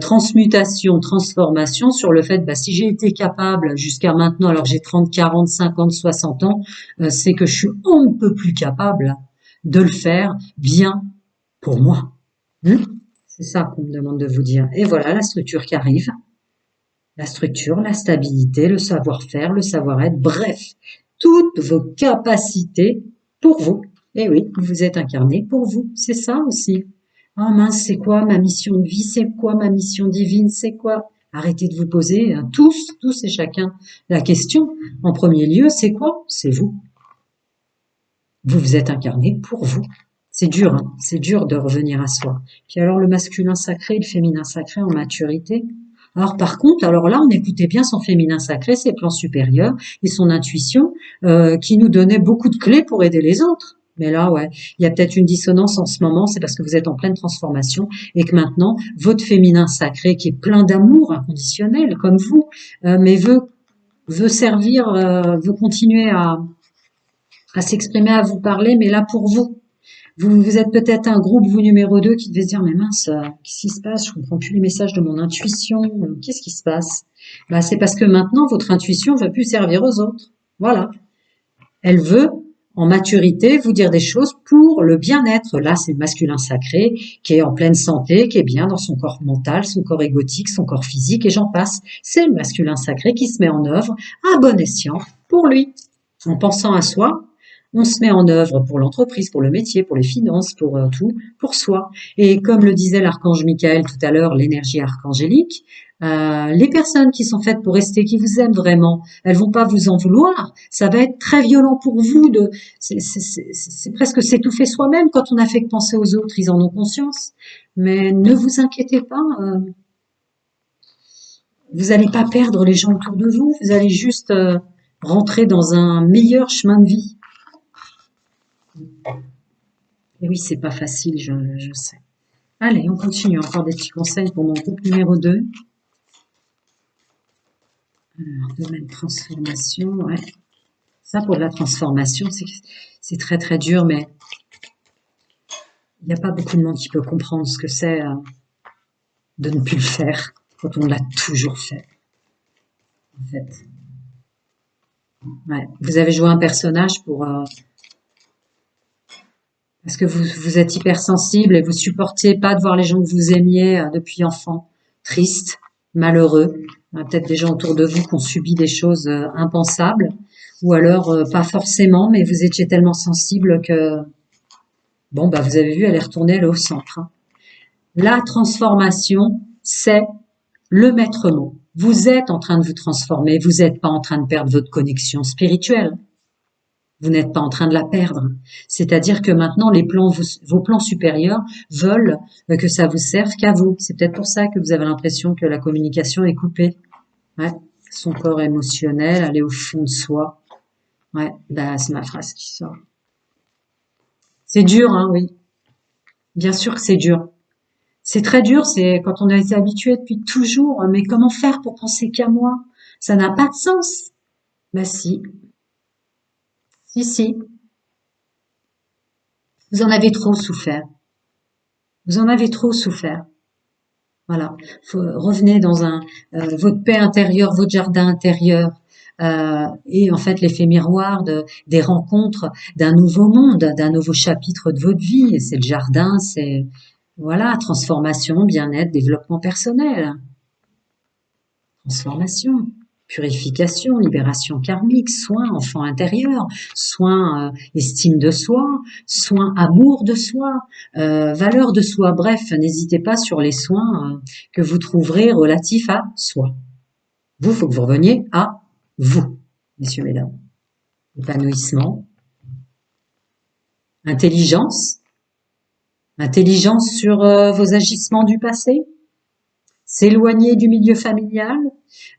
transmutation, transformation sur le fait, bah, si j'ai été capable jusqu'à maintenant, alors j'ai 30, 40, 50, 60 ans, c'est que je suis on ne peut plus capable de le faire bien pour moi. C'est ça qu'on me demande de vous dire. Et voilà la structure qui arrive. La structure, la stabilité, le savoir-faire, le savoir-être, bref, toutes vos capacités pour vous. Et oui, vous êtes incarné pour vous, c'est ça aussi. Ah mince, c'est quoi ma mission de vie? C'est quoi ma mission divine? C'est quoi? Arrêtez de vous poser, hein, tous et chacun, la question. En premier lieu, c'est quoi? C'est vous. Vous vous êtes incarné pour vous. C'est dur, hein, c'est dur de revenir à soi. Puis alors le masculin sacré, le féminin sacré en maturité, Alors par contre, alors là, on écoutait bien son féminin sacré, ses plans supérieurs et son intuition qui nous donnait beaucoup de clés pour aider les autres. Mais là, ouais, il y a peut-être une dissonance en ce moment, c'est parce que vous êtes en pleine transformation et que maintenant, votre féminin sacré, qui est plein d'amour inconditionnel, comme vous, mais veut servir, veut continuer à s'exprimer, à vous parler, mais là pour vous. Vous êtes peut-être un groupe, vous numéro 2, qui devait se dire, mais mince, qu'est-ce qui se passe? Je comprends plus les messages de mon intuition. Qu'est-ce qui se passe? Bah, c'est parce que maintenant, votre intuition ne veut plus servir aux autres. Voilà. Elle veut, en maturité, vous dire des choses pour le bien-être. Là, c'est le masculin sacré qui est en pleine santé, qui est bien dans son corps mental, son corps égotique, son corps physique, et j'en passe. C'est le masculin sacré qui se met en œuvre à bon escient pour lui. En pensant à soi, on se met en œuvre pour l'entreprise, pour le métier, pour les finances, pour tout, pour soi. Et comme le disait l'archange Michael tout à l'heure, l'énergie archangélique, les personnes qui sont faites pour rester, qui vous aiment vraiment, elles vont pas vous en vouloir. Ça va être très violent pour vous c'est presque s'étouffer soi-même quand on a fait que penser aux autres. Ils en ont conscience. Mais ne vous inquiétez pas. Vous n'allez pas perdre les gens autour de vous. Vous allez juste rentrer dans un meilleur chemin de vie. Et oui, c'est pas facile, je sais. Allez, on continue. Encore des petits conseils pour mon groupe numéro 2. Alors, domaine transformation, ouais. Ça, pour de la transformation, c'est très très dur, mais il n'y a pas beaucoup de monde qui peut comprendre ce que c'est de ne plus le faire quand on l'a toujours fait, en fait. Ouais. Vous avez joué un personnage parce que vous êtes hypersensible et vous supportiez pas de voir les gens que vous aimiez depuis enfant, tristes, malheureux. Il y a peut-être des gens autour de vous qui ont subi des choses impensables, ou alors pas forcément, mais vous étiez tellement sensible que, bon, bah vous avez vu, elle est retournée, elle est au centre. Hein. La transformation, c'est le maître mot. Vous êtes en train de vous transformer, vous n'êtes pas en train de perdre votre connexion spirituelle. Vous n'êtes pas en train de la perdre. C'est-à-dire que maintenant, vos plans supérieurs veulent que ça vous serve qu'à vous. C'est peut-être pour ça que vous avez l'impression que la communication est coupée. Ouais. Son corps émotionnel, aller au fond de soi. Ouais, bah, c'est ma phrase qui sort. C'est dur, hein, oui. Bien sûr que c'est dur. C'est très dur, c'est quand on a été habitué depuis toujours. Mais comment faire pour penser qu'à moi? Ça n'a pas de sens. Bah si, si. Vous en avez trop souffert. Vous en avez trop souffert. Voilà. Revenez dans votre paix intérieure, votre jardin intérieur. Et en fait, l'effet miroir des rencontres d'un nouveau monde, d'un nouveau chapitre de votre vie. Et c'est le jardin, c'est, voilà, transformation, bien-être, développement personnel. Transformation, purification, libération karmique, soin, enfant intérieur, soin, estime de soi, soin, amour de soi, valeur de soi. Bref, n'hésitez pas sur les soins que vous trouverez relatifs à soi. Vous, faut que vous reveniez à vous, messieurs, mesdames. Épanouissement, intelligence, intelligence sur vos agissements du passé, s'éloigner du milieu familial,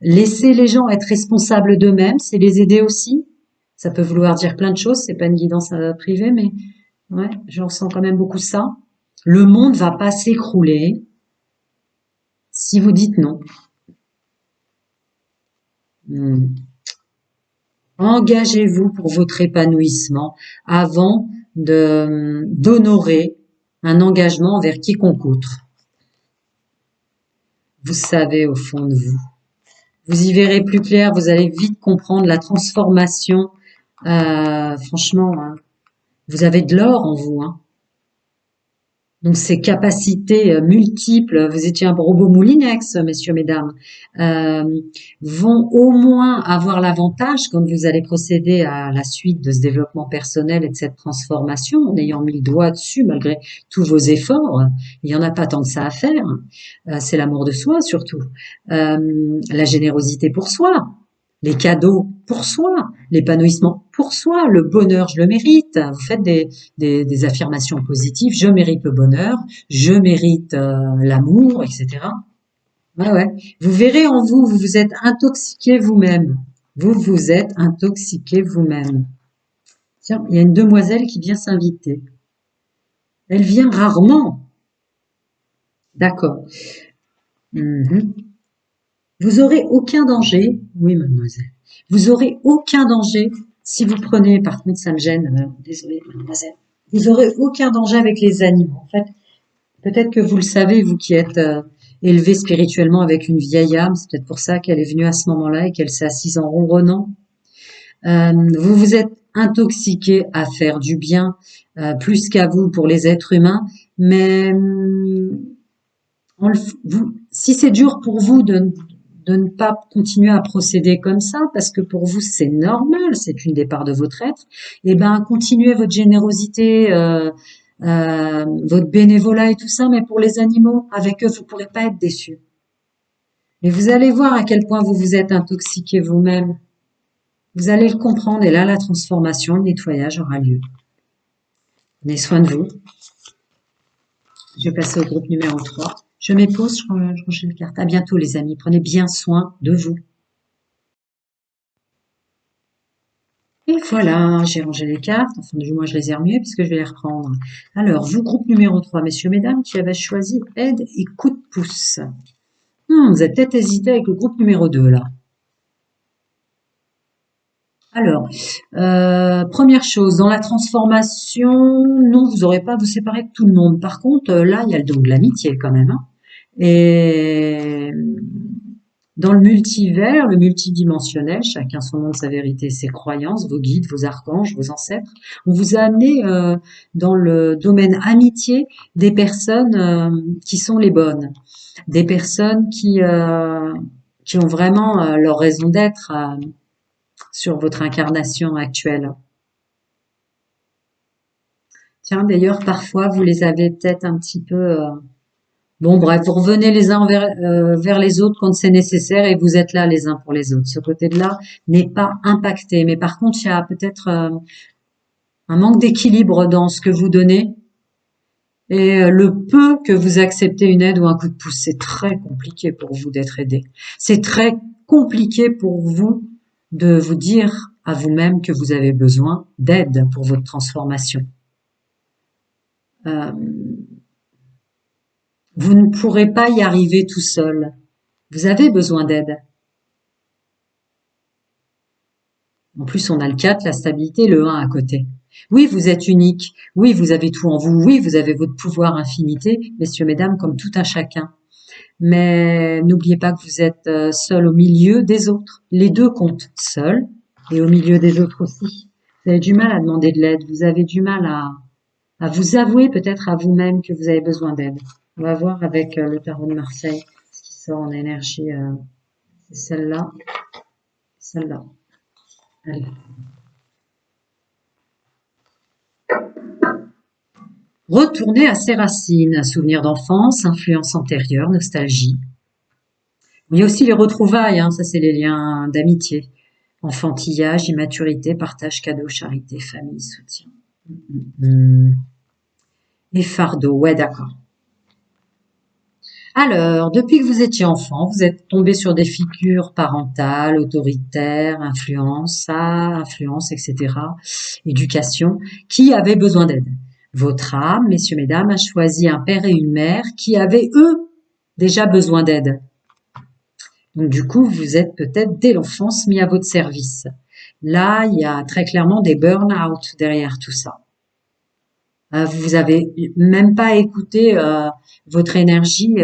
laisser les gens être responsables d'eux-mêmes, c'est les aider aussi. Ça peut vouloir dire plein de choses, c'est pas une guidance privée, mais ouais, je ressens quand même beaucoup ça. Le monde va pas s'écrouler si vous dites non. Engagez-vous pour votre épanouissement avant d'honorer un engagement envers quiconque autre. Vous savez au fond de vous. Vous y verrez plus clair, vous allez vite comprendre la transformation. Franchement, hein, vous avez de l'or en vous. Hein. Donc ces capacités multiples, vous étiez un robot moulinex, messieurs, mesdames, vont au moins avoir l'avantage quand vous allez procéder à la suite de ce développement personnel et de cette transformation, en ayant mis le doigt dessus malgré tous vos efforts. Il n'y en a pas tant que ça à faire. C'est l'amour de soi surtout, la générosité pour soi, les cadeaux pour soi, l'épanouissement pour soi, le bonheur, je le mérite. Vous faites des affirmations positives, je mérite le bonheur, je mérite l'amour, etc. Ouais, ouais. Vous verrez en vous, vous vous êtes intoxiqué vous-même. Vous vous êtes intoxiqué vous-même. Tiens, il y a une demoiselle qui vient s'inviter. Elle vient rarement. D'accord. Mhm. Vous aurez aucun danger. Oui, mademoiselle. Vous aurez aucun danger si vous prenez, par contre, ça me gêne. Désolée, mademoiselle. Vous aurez aucun danger avec les animaux. En fait, peut-être que vous le savez, vous qui êtes élevé spirituellement avec une vieille âme, c'est peut-être pour ça qu'elle est venue à ce moment-là et qu'elle s'est assise en ronronnant. Vous vous êtes intoxiqué à faire du bien, plus qu'à vous pour les êtres humains, mais si c'est dur pour vous de ne pas continuer à procéder comme ça, parce que pour vous c'est normal, c'est une des parts de votre être, eh ben continuez votre générosité, votre bénévolat et tout ça, mais pour les animaux, avec eux, vous pourrez pas être déçus. Mais vous allez voir à quel point vous vous êtes intoxiqué vous-même. Vous allez le comprendre et là, la transformation, le nettoyage aura lieu. Prenez soin de vous. Je vais passer au groupe numéro 3. Je m'épose, je range les cartes. À bientôt les amis. Prenez bien soin de vous. Et voilà, j'ai rangé les cartes. Enfin, du moins, je les ai remuées puisque je vais les reprendre. Alors, vous, groupe numéro 3, messieurs, mesdames, qui avez choisi aide et coup de pouce. Vous avez peut-être hésité avec le groupe numéro 2, là. Alors, première chose, dans la transformation, non, vous n'aurez pas à vous séparer de tout le monde. Par contre, là, il y a le don de l'amitié quand même, hein. Et dans le multidimensionnel, chacun son nom de sa vérité, ses croyances, vos guides, vos archanges, vos ancêtres, on vous a amené dans le domaine amitié des personnes qui sont les bonnes, des personnes qui ont vraiment leur raison d'être sur votre incarnation actuelle. Tiens, d'ailleurs, parfois, vous les avez peut-être un petit peu... bon, bref, vous revenez les uns vers les autres quand c'est nécessaire et vous êtes là les uns pour les autres. Ce côté-là n'est pas impacté. Mais par contre, il y a peut-être un manque d'équilibre dans ce que vous donnez et le peu que vous acceptez une aide ou un coup de pouce. C'est très compliqué pour vous d'être aidé. C'est très compliqué pour vous de vous dire à vous-même que vous avez besoin d'aide pour votre transformation. Euh, Vous ne pourrez pas y arriver tout seul. Vous avez besoin d'aide. En plus, on a le 4, la stabilité, le 1 à côté. Oui, vous êtes unique. Oui, vous avez tout en vous. Oui, vous avez votre pouvoir infinité, messieurs, mesdames, comme tout un chacun. Mais n'oubliez pas que vous êtes seul au milieu des autres. Les deux comptent, seul et au milieu des autres aussi. Vous avez du mal à demander de l'aide. Vous avez du mal à vous avouer peut-être à vous-même que vous avez besoin d'aide. On va voir avec le tarot de Marseille ce qui sort en énergie. C'est celle-là, celle-là. Allez. Retourner à ses racines, souvenirs d'enfance, influence antérieure, nostalgie. Il y a aussi les retrouvailles, hein, ça c'est les liens d'amitié. Enfantillage, immaturité, partage, cadeau, charité, famille, soutien. Et fardeau, ouais d'accord. Alors, depuis que vous étiez enfant, vous êtes tombé sur des figures parentales, autoritaires, influence, etc., éducation, qui avaient besoin d'aide. Votre âme, messieurs, mesdames, a choisi un père et une mère qui avaient, eux, déjà besoin d'aide. Donc, du coup, vous êtes peut-être dès l'enfance mis à votre service. Là, il y a très clairement des burn-out derrière tout ça. Vous avez même pas écouté votre énergie,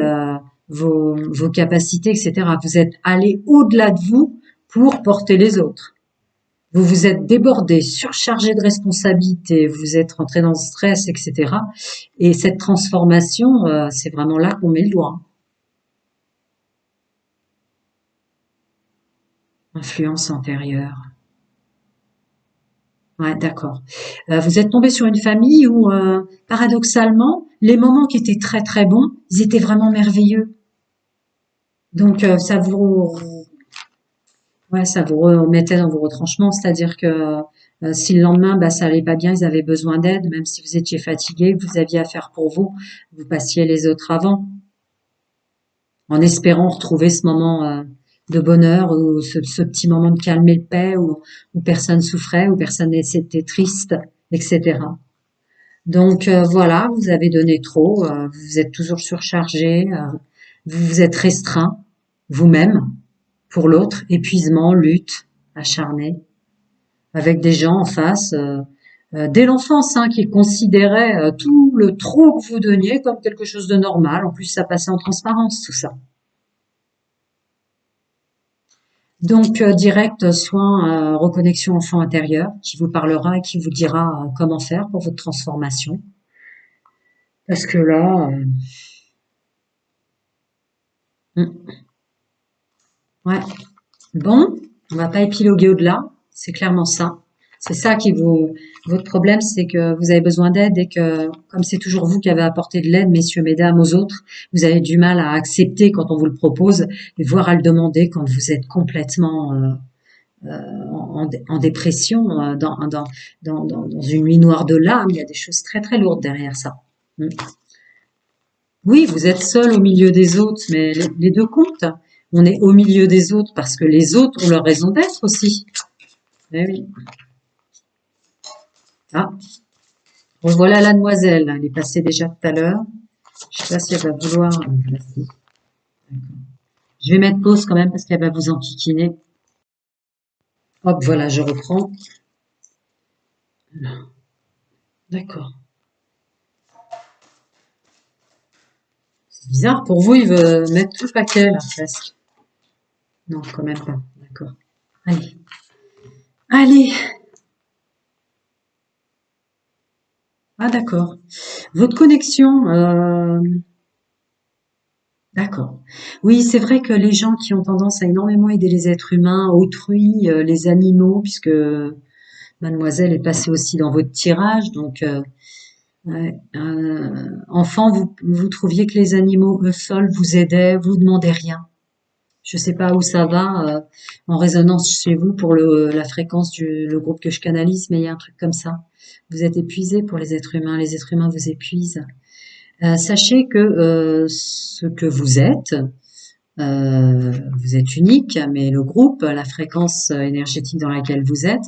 vos capacités, etc. Vous êtes allé au-delà de vous pour porter les autres. Vous vous êtes débordé, surchargé de responsabilités, vous êtes rentré dans le stress, etc. Et cette transformation, c'est vraiment là qu'on met le doigt. Influence antérieure. Ouais, d'accord. Vous êtes tombé sur une famille où, paradoxalement, les moments qui étaient très très bons, ils étaient vraiment merveilleux. Donc ça vous remettait dans vos retranchements, c'est-à-dire que si le lendemain bah, ça allait pas bien, ils avaient besoin d'aide, même si vous étiez fatigué, que vous aviez à faire pour vous, vous passiez les autres avant. en espérant retrouver ce moment de bonheur ou ce petit moment de calme et de paix où personne souffrait, où personne n'était triste, etc. Donc voilà, vous avez donné trop, vous êtes toujours surchargé, vous vous êtes restreint vous-même pour l'autre, épuisement, lutte, acharné, avec des gens en face, dès l'enfance, hein, qui considéraient tout le trop que vous donniez comme quelque chose de normal. En plus, ça passait en transparence, tout ça. Donc, direct soin, reconnexion enfant intérieur, qui vous parlera et qui vous dira comment faire pour votre transformation. Parce que là, ouais. Bon, on va pas épiloguer au-delà, c'est clairement ça. C'est ça qui vous, votre problème, c'est que vous avez besoin d'aide et que, comme c'est toujours vous qui avez apporté de l'aide, messieurs, mesdames, aux autres, vous avez du mal à accepter quand on vous le propose et voire à le demander quand vous êtes complètement en dépression, dans une nuit noire de l'âme. Il y a des choses très très lourdes derrière ça. Mm. Oui, vous êtes seul au milieu des autres, mais les deux comptent. On est au milieu des autres parce que les autres ont leur raison d'être aussi. Eh oui. Ah, revoilà la demoiselle. Elle est passée déjà tout à l'heure. Je sais pas si elle va vouloir. Merci. Je vais mettre pause quand même parce qu'elle va vous enquiquiner. Hop, voilà, je reprends. D'accord. C'est bizarre pour vous, il veut mettre tout le paquet là, presque. Non, quand même pas. D'accord. Allez. Allez. Ah, d'accord. Votre connexion, d'accord. Oui, c'est vrai que les gens qui ont tendance à énormément aider les êtres humains, autrui, les animaux, puisque mademoiselle est passée aussi dans votre tirage, donc ouais, enfant, vous trouviez que les animaux, eux seuls, vous aidaient, vous demandez rien. Je sais pas où ça va en résonance chez vous pour la fréquence le groupe que je canalise, mais il y a un truc comme ça. Vous êtes épuisé pour les êtres humains vous épuisent. Sachez que ce que vous êtes unique, mais le groupe, la fréquence énergétique dans laquelle vous êtes,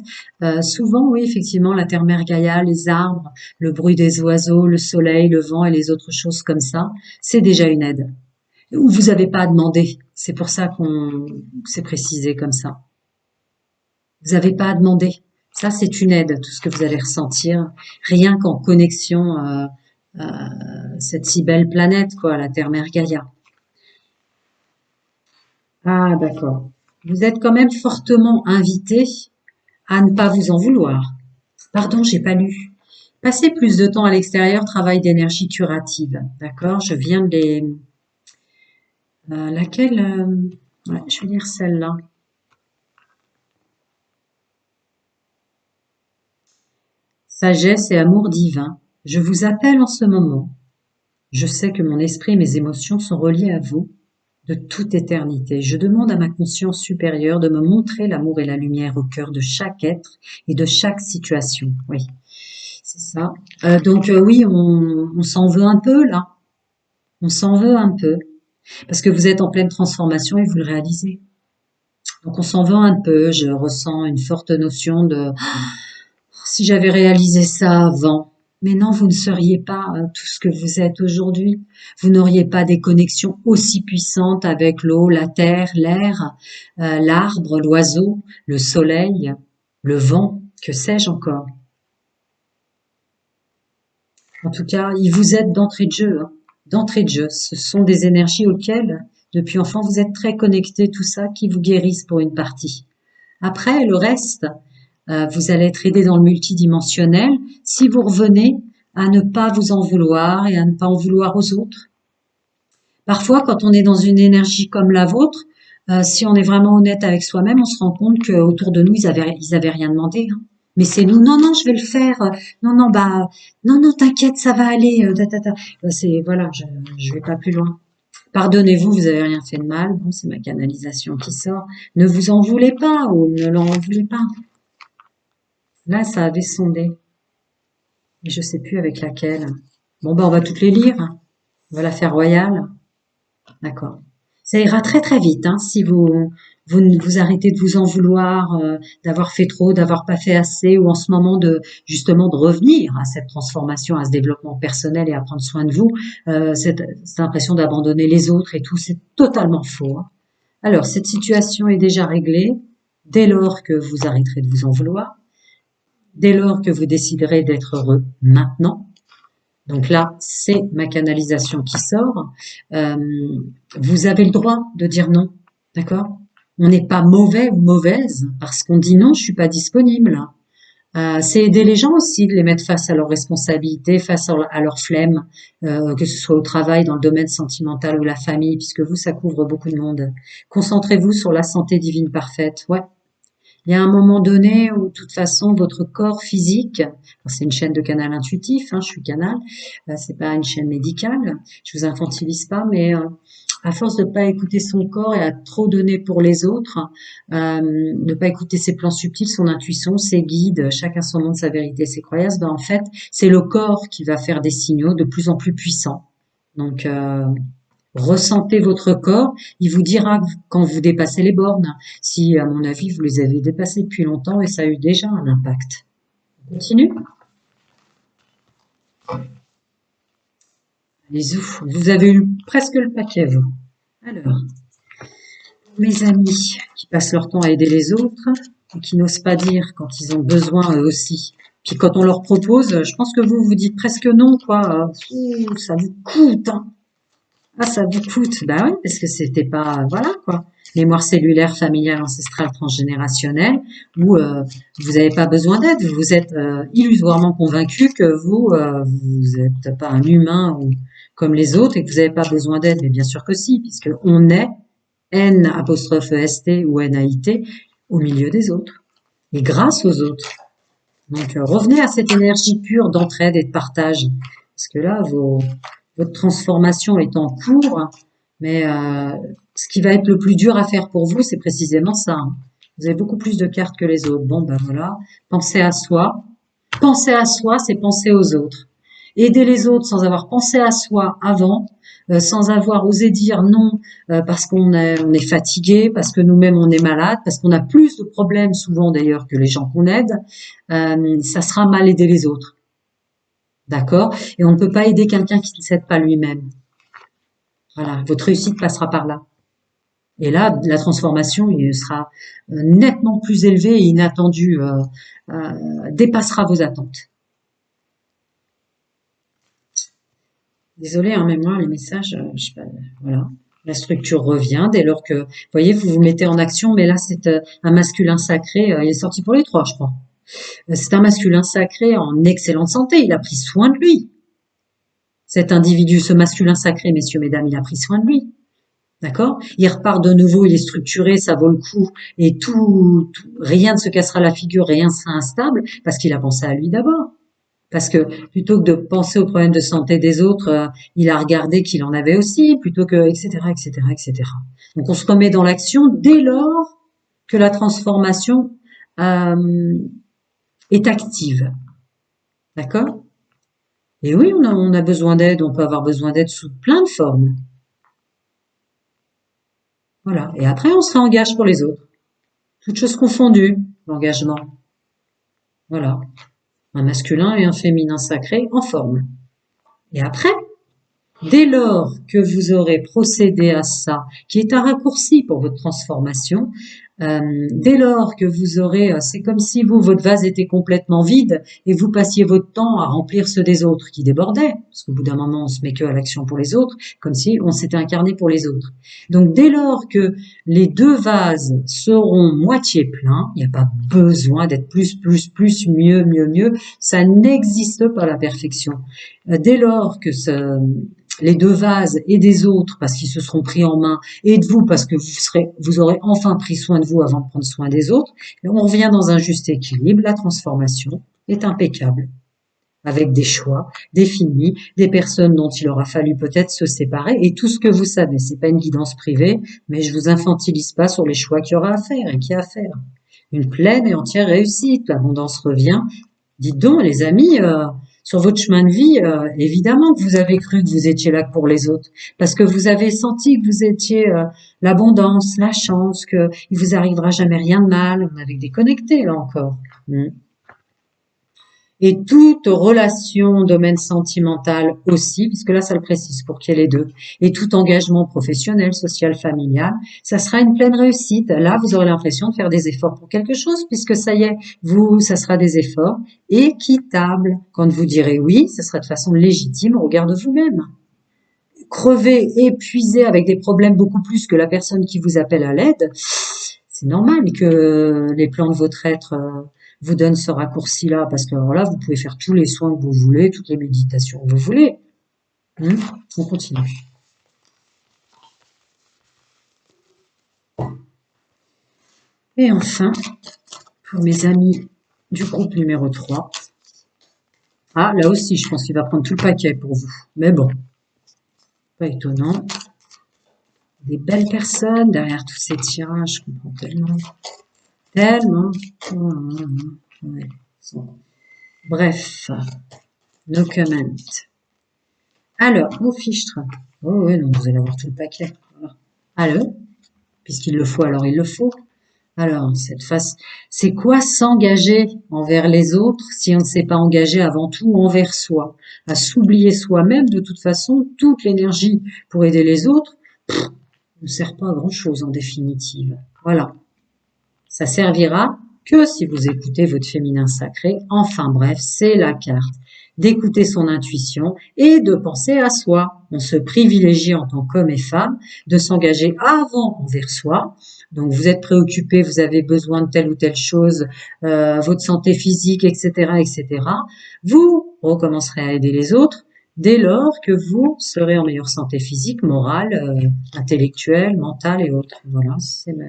souvent, oui, effectivement, la terre-mère Gaïa, les arbres, le bruit des oiseaux, le soleil, le vent et les autres choses comme ça, c'est déjà une aide. Ou vous n'avez pas à demander. C'est pour ça qu'on c'est précisé comme ça. Vous n'avez pas à demander. Ça, c'est une aide, tout ce que vous allez ressentir, rien qu'en connexion cette si belle planète, quoi, la terre-mère Gaïa. Ah, d'accord. Vous êtes quand même fortement invité à ne pas vous en vouloir. Pardon, j'ai pas lu. Passez plus de temps à l'extérieur, travail d'énergie curative. D'accord, je viens de les. Laquelle ouais, je vais lire celle-là. Sagesse et amour divin. Je vous appelle en ce moment. Je sais que mon esprit et mes émotions sont reliés à vous de toute éternité. Je demande à ma conscience supérieure de me montrer l'amour et la lumière au cœur de chaque être et de chaque situation. Oui, c'est ça. Donc oui, on s'en veut un peu là. On s'en veut un peu. Parce que vous êtes en pleine transformation et vous le réalisez. Donc on s'en veut un peu. Je ressens une forte notion de si j'avais réalisé ça avant. Mais non, vous ne seriez pas tout ce que vous êtes aujourd'hui. Vous n'auriez pas des connexions aussi puissantes avec l'eau, la terre, l'air, l'arbre, l'oiseau, le soleil, le vent, que sais-je encore. En tout cas, ils vous aident d'entrée de jeu, hein. D'entrée de jeu. Ce sont des énergies auxquelles, depuis enfant, vous êtes très connectés, tout ça, qui vous guérissent pour une partie. Après, le reste, vous allez être aidé dans le multidimensionnel si vous revenez à ne pas vous en vouloir et à ne pas en vouloir aux autres. Parfois, quand on est dans une énergie comme la vôtre, si on est vraiment honnête avec soi-même, on se rend compte qu'autour de nous, ils avaient rien demandé, hein. Mais c'est nous, non, non, je vais le faire. Non, non, bah, non, non, t'inquiète, ça va aller. C'est, voilà, je vais pas plus loin. Pardonnez-vous, vous avez rien fait de mal. Bon, c'est ma canalisation qui sort. Ne vous en voulez pas ou ne l'en voulez pas. Là, ça avait sondé. Mais je sais plus avec laquelle. Bon, bah, on va toutes les lire. On va la faire royale. D'accord. Ça ira très très vite, hein, si vous arrêtez de vous en vouloir, d'avoir fait trop, d'avoir pas fait assez, ou en ce moment de justement de revenir à cette transformation, à ce développement personnel et à prendre soin de vous. Cette impression d'abandonner les autres et tout, c'est totalement faux, hein. Alors, cette situation est déjà réglée dès lors que vous arrêterez de vous en vouloir, dès lors que vous déciderez d'être heureux maintenant. Donc là, c'est ma canalisation qui sort. Euh, Vous avez le droit de dire non, d'accord? On n'est pas mauvais ou mauvaise parce qu'on dit non, je suis pas disponible. C'est aider les gens aussi, de les mettre face à leurs responsabilités, face à leur flemme, que ce soit au travail, dans le domaine sentimental ou la famille, puisque vous, ça couvre beaucoup de monde. Concentrez-vous sur la santé divine parfaite. Ouais, il y a un moment donné où, de toute façon, votre corps physique, c'est une chaîne de canal intuitif, hein, je suis canal, c'est pas une chaîne médicale, je vous infantilise pas, mais à force de pas écouter son corps et à trop donner pour les autres, ne pas écouter ses plans subtils, son intuition, ses guides, chacun son monde, sa vérité, ses croyances, ben en fait, c'est le corps qui va faire des signaux de plus en plus puissants. Donc, ressentez votre corps, il vous dira quand vous dépassez les bornes. Si, à mon avis, vous les avez dépassées depuis longtemps et ça a eu déjà un impact. On continue? Les ouf, vous avez eu presque le paquet, vous. Alors, mes amis qui passent leur temps à aider les autres et qui n'osent pas dire quand ils ont besoin eux aussi. Puis quand on leur propose, je pense que vous vous dites presque non, quoi. Ça vous coûte, hein. Ah, ça vous coûte. Bah oui, parce que c'était pas, voilà, quoi. Mémoire cellulaire, familiale, ancestrale, transgénérationnelle, où vous n'avez pas besoin d'aide. Vous êtes illusoirement convaincu que vous n'êtes pas un humain ou comme les autres et que vous n'avez pas besoin d'aide. Mais bien sûr que si, puisque on est N apostrophe EST ou NAIT au milieu des autres et grâce aux autres. Donc revenez à cette énergie pure d'entraide et de partage. Parce que là, votre transformation est en cours, mais ce qui va être le plus dur à faire pour vous, c'est précisément ça, hein. Vous avez beaucoup plus de cartes que les autres. Bon, ben voilà, pensez à soi. Penser à soi, c'est penser aux autres. Aider les autres sans avoir pensé à soi avant, sans avoir osé dire non parce on est fatigué, parce que nous-mêmes on est malade, parce qu'on a plus de problèmes souvent d'ailleurs que les gens qu'on aide, ça sera mal aider les autres. D'accord? Et on ne peut pas aider quelqu'un qui ne s'aide pas lui-même. Voilà, votre réussite passera par là. Et là, la transformation il sera nettement plus élevée et inattendue, dépassera vos attentes. Désolée, hein, mais moi, les messages, je sais pas, voilà. La structure revient dès lors que, vous voyez, vous vous mettez en action, mais là, c'est un masculin sacré, il est sorti pour les trois, je crois. C'est un masculin sacré en excellente santé, il a pris soin de lui. Cet individu, ce masculin sacré, messieurs, mesdames, il a pris soin de lui. D'accord? Il repart de nouveau, il est structuré, ça vaut le coup, et rien ne se cassera la figure, rien ne sera instable, parce qu'il a pensé à lui d'abord. Parce que plutôt que de penser aux problèmes de santé des autres, il a regardé qu'il en avait aussi, plutôt que, etc., etc., etc. Donc on se remet dans l'action dès lors que la transformation est active. D'accord? Et oui, on a besoin d'aide, on peut avoir besoin d'aide sous plein de formes. Voilà. Et après, on se réengage pour les autres. Toutes choses confondues, l'engagement. Voilà. Un masculin et un féminin sacré en forme. Et après, dès lors que vous aurez procédé à ça, qui est un raccourci pour votre transformation, dès lors que vous aurez, c'est comme si votre vase était complètement vide et vous passiez votre temps à remplir ceux des autres qui débordaient, parce qu'au bout d'un moment on se met que à l'action pour les autres, comme si on s'était incarné pour les autres. Donc dès lors que les deux vases seront moitié pleins, il n'y a pas besoin d'être plus, mieux, mieux, ça n'existe pas la perfection. Dès lors que les deux vases et des autres parce qu'ils se seront pris en main et de vous parce que vous aurez enfin pris soin de vous avant de prendre soin des autres, on revient dans un juste équilibre. La transformation est impeccable avec des choix définis, des personnes dont il aura fallu peut-être se séparer et tout ce que vous savez. C'est pas une guidance privée, mais je vous infantilise pas sur les choix qu'il y aura à faire et qu'il y a à faire. Une pleine et entière réussite. L'abondance revient. Dites donc, les amis, Sur votre chemin de vie, évidemment que vous avez cru que vous étiez là pour les autres, parce que vous avez senti que vous étiez l'abondance, la chance, que il vous arrivera jamais rien de mal. On avait déconnecté là encore. Mm. Et toute relation, domaine sentimental aussi, puisque là ça le précise pour qu'il y ait les deux, et tout engagement professionnel, social, familial, ça sera une pleine réussite. Là, vous aurez l'impression de faire des efforts pour quelque chose, puisque ça y est, vous, ça sera des efforts équitables. Quand vous direz oui, ça sera de façon légitime au regard de vous-même. Crever, épuisé avec des problèmes beaucoup plus que la personne qui vous appelle à l'aide, c'est normal que les plans de votre être vous donnent ce raccourci-là, parce que alors là, vous pouvez faire tous les soins que vous voulez, toutes les méditations que vous voulez. On continue. Et enfin, pour mes amis du groupe numéro 3, ah, là aussi, je pense qu'il va prendre tout le paquet pour vous. Mais bon, pas étonnant. Des belles personnes derrière tous ces tirages, je comprends tellement. Tellement. Ouais. Bref, no comment. Alors, vos fichtres. Oh oui, donc vous allez avoir tout le paquet. Voilà. Alors, puisqu'il le faut, alors il le faut. Alors, cette phase, c'est quoi s'engager envers les autres si on ne s'est pas engagé avant tout envers soi? À s'oublier soi-même, de toute façon, toute l'énergie pour aider les autres ne sert pas à grand-chose en définitive. Voilà. Ça servira que si vous écoutez votre féminin sacré. Enfin bref, c'est la carte. D'écouter son intuition et de penser à soi. On se privilégie en tant qu'homme et femme de s'engager avant envers soi. Donc vous êtes préoccupé, vous avez besoin de telle ou telle chose, votre santé physique, etc., etc. Vous recommencerez à aider les autres dès lors que vous serez en meilleure santé physique, morale, intellectuelle, mentale et autres. Voilà, c'est ma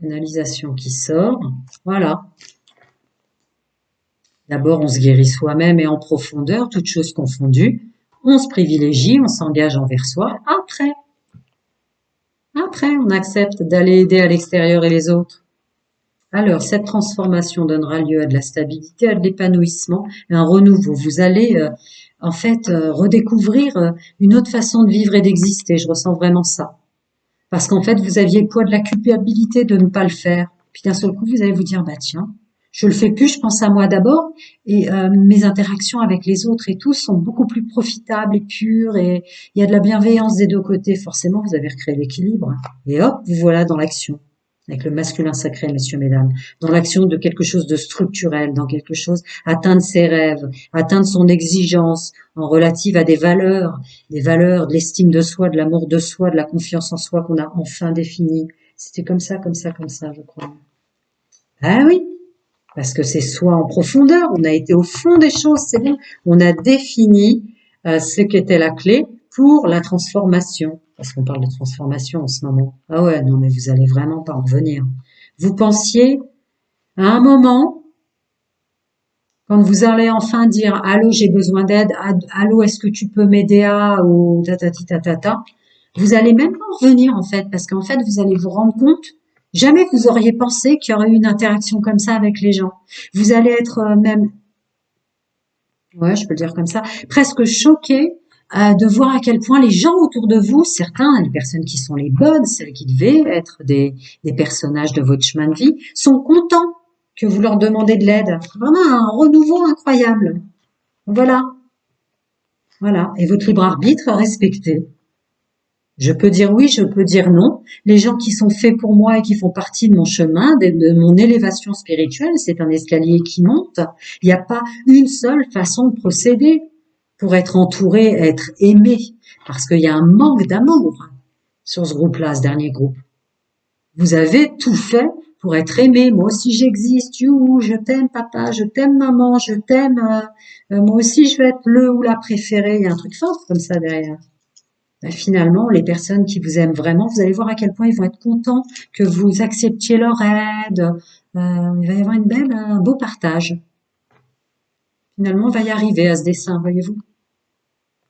canalisation qui sort. Voilà. D'abord, on se guérit soi-même et en profondeur, toutes choses confondues. On se privilégie, on s'engage envers soi. Après, on accepte d'aller aider à l'extérieur et les autres. Alors, cette transformation donnera lieu à de la stabilité, à de l'épanouissement, et un renouveau. Vous allez, redécouvrir une autre façon de vivre et d'exister. Je ressens vraiment ça. Parce qu'en fait, vous aviez le poids de la culpabilité de ne pas le faire. Puis d'un seul coup, vous allez vous dire, bah tiens, je le fais plus, je pense à moi d'abord, et mes interactions avec les autres et tous sont beaucoup plus profitables et pures, et il y a de la bienveillance des deux côtés. Forcément, vous avez recréé l'équilibre. Et hop, vous voilà dans l'action. Avec le masculin sacré, messieurs, mesdames. Dans l'action de quelque chose de structurel, dans quelque chose, atteindre ses rêves, atteindre son exigence en relative à des valeurs, de l'estime de soi, de l'amour de soi, de la confiance en soi qu'on a enfin défini. C'était comme ça, je crois. Ah oui, parce que c'est soi en profondeur, on a été au fond des choses, c'est bon. On a défini ce qu'était la clé pour la transformation. Parce qu'on parle de transformation en ce moment. Ah ouais, non mais vous allez vraiment pas en revenir. Vous pensiez à un moment, quand vous allez enfin dire allô, j'ai besoin d'aide, allô, est-ce que tu peux m'aider à ou tatati tatata, vous allez même pas en revenir en fait, parce qu'en fait vous allez vous rendre compte, jamais vous auriez pensé qu'il y aurait eu une interaction comme ça avec les gens. Vous allez être même, ouais, je peux le dire comme ça, presque choqué de voir à quel point les gens autour de vous, certains, les personnes qui sont les bonnes, celles qui devaient être des personnages de votre chemin de vie, sont contents que vous leur demandez de l'aide. Vraiment un renouveau incroyable. Voilà, voilà. Et votre libre arbitre respecté. Je peux dire oui, je peux dire non. Les gens qui sont faits pour moi et qui font partie de mon chemin, de mon élévation spirituelle, c'est un escalier qui monte. Il n'y a pas une seule façon de procéder pour être entouré, être aimé. Parce qu'il y a un manque d'amour sur ce groupe-là, ce dernier groupe. Vous avez tout fait pour être aimé. Moi aussi j'existe. Je t'aime papa, je t'aime maman, je t'aime. Moi aussi je veux être le ou la préférée. Il y a un truc fort comme ça derrière. Finalement, les personnes qui vous aiment vraiment, vous allez voir à quel point ils vont être contents que vous acceptiez leur aide. Il va y avoir un beau partage. Finalement, on va y arriver à ce dessin, voyez-vous.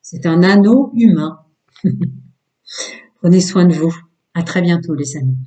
C'est un anneau humain. Prenez soin de vous. À très bientôt, les amis.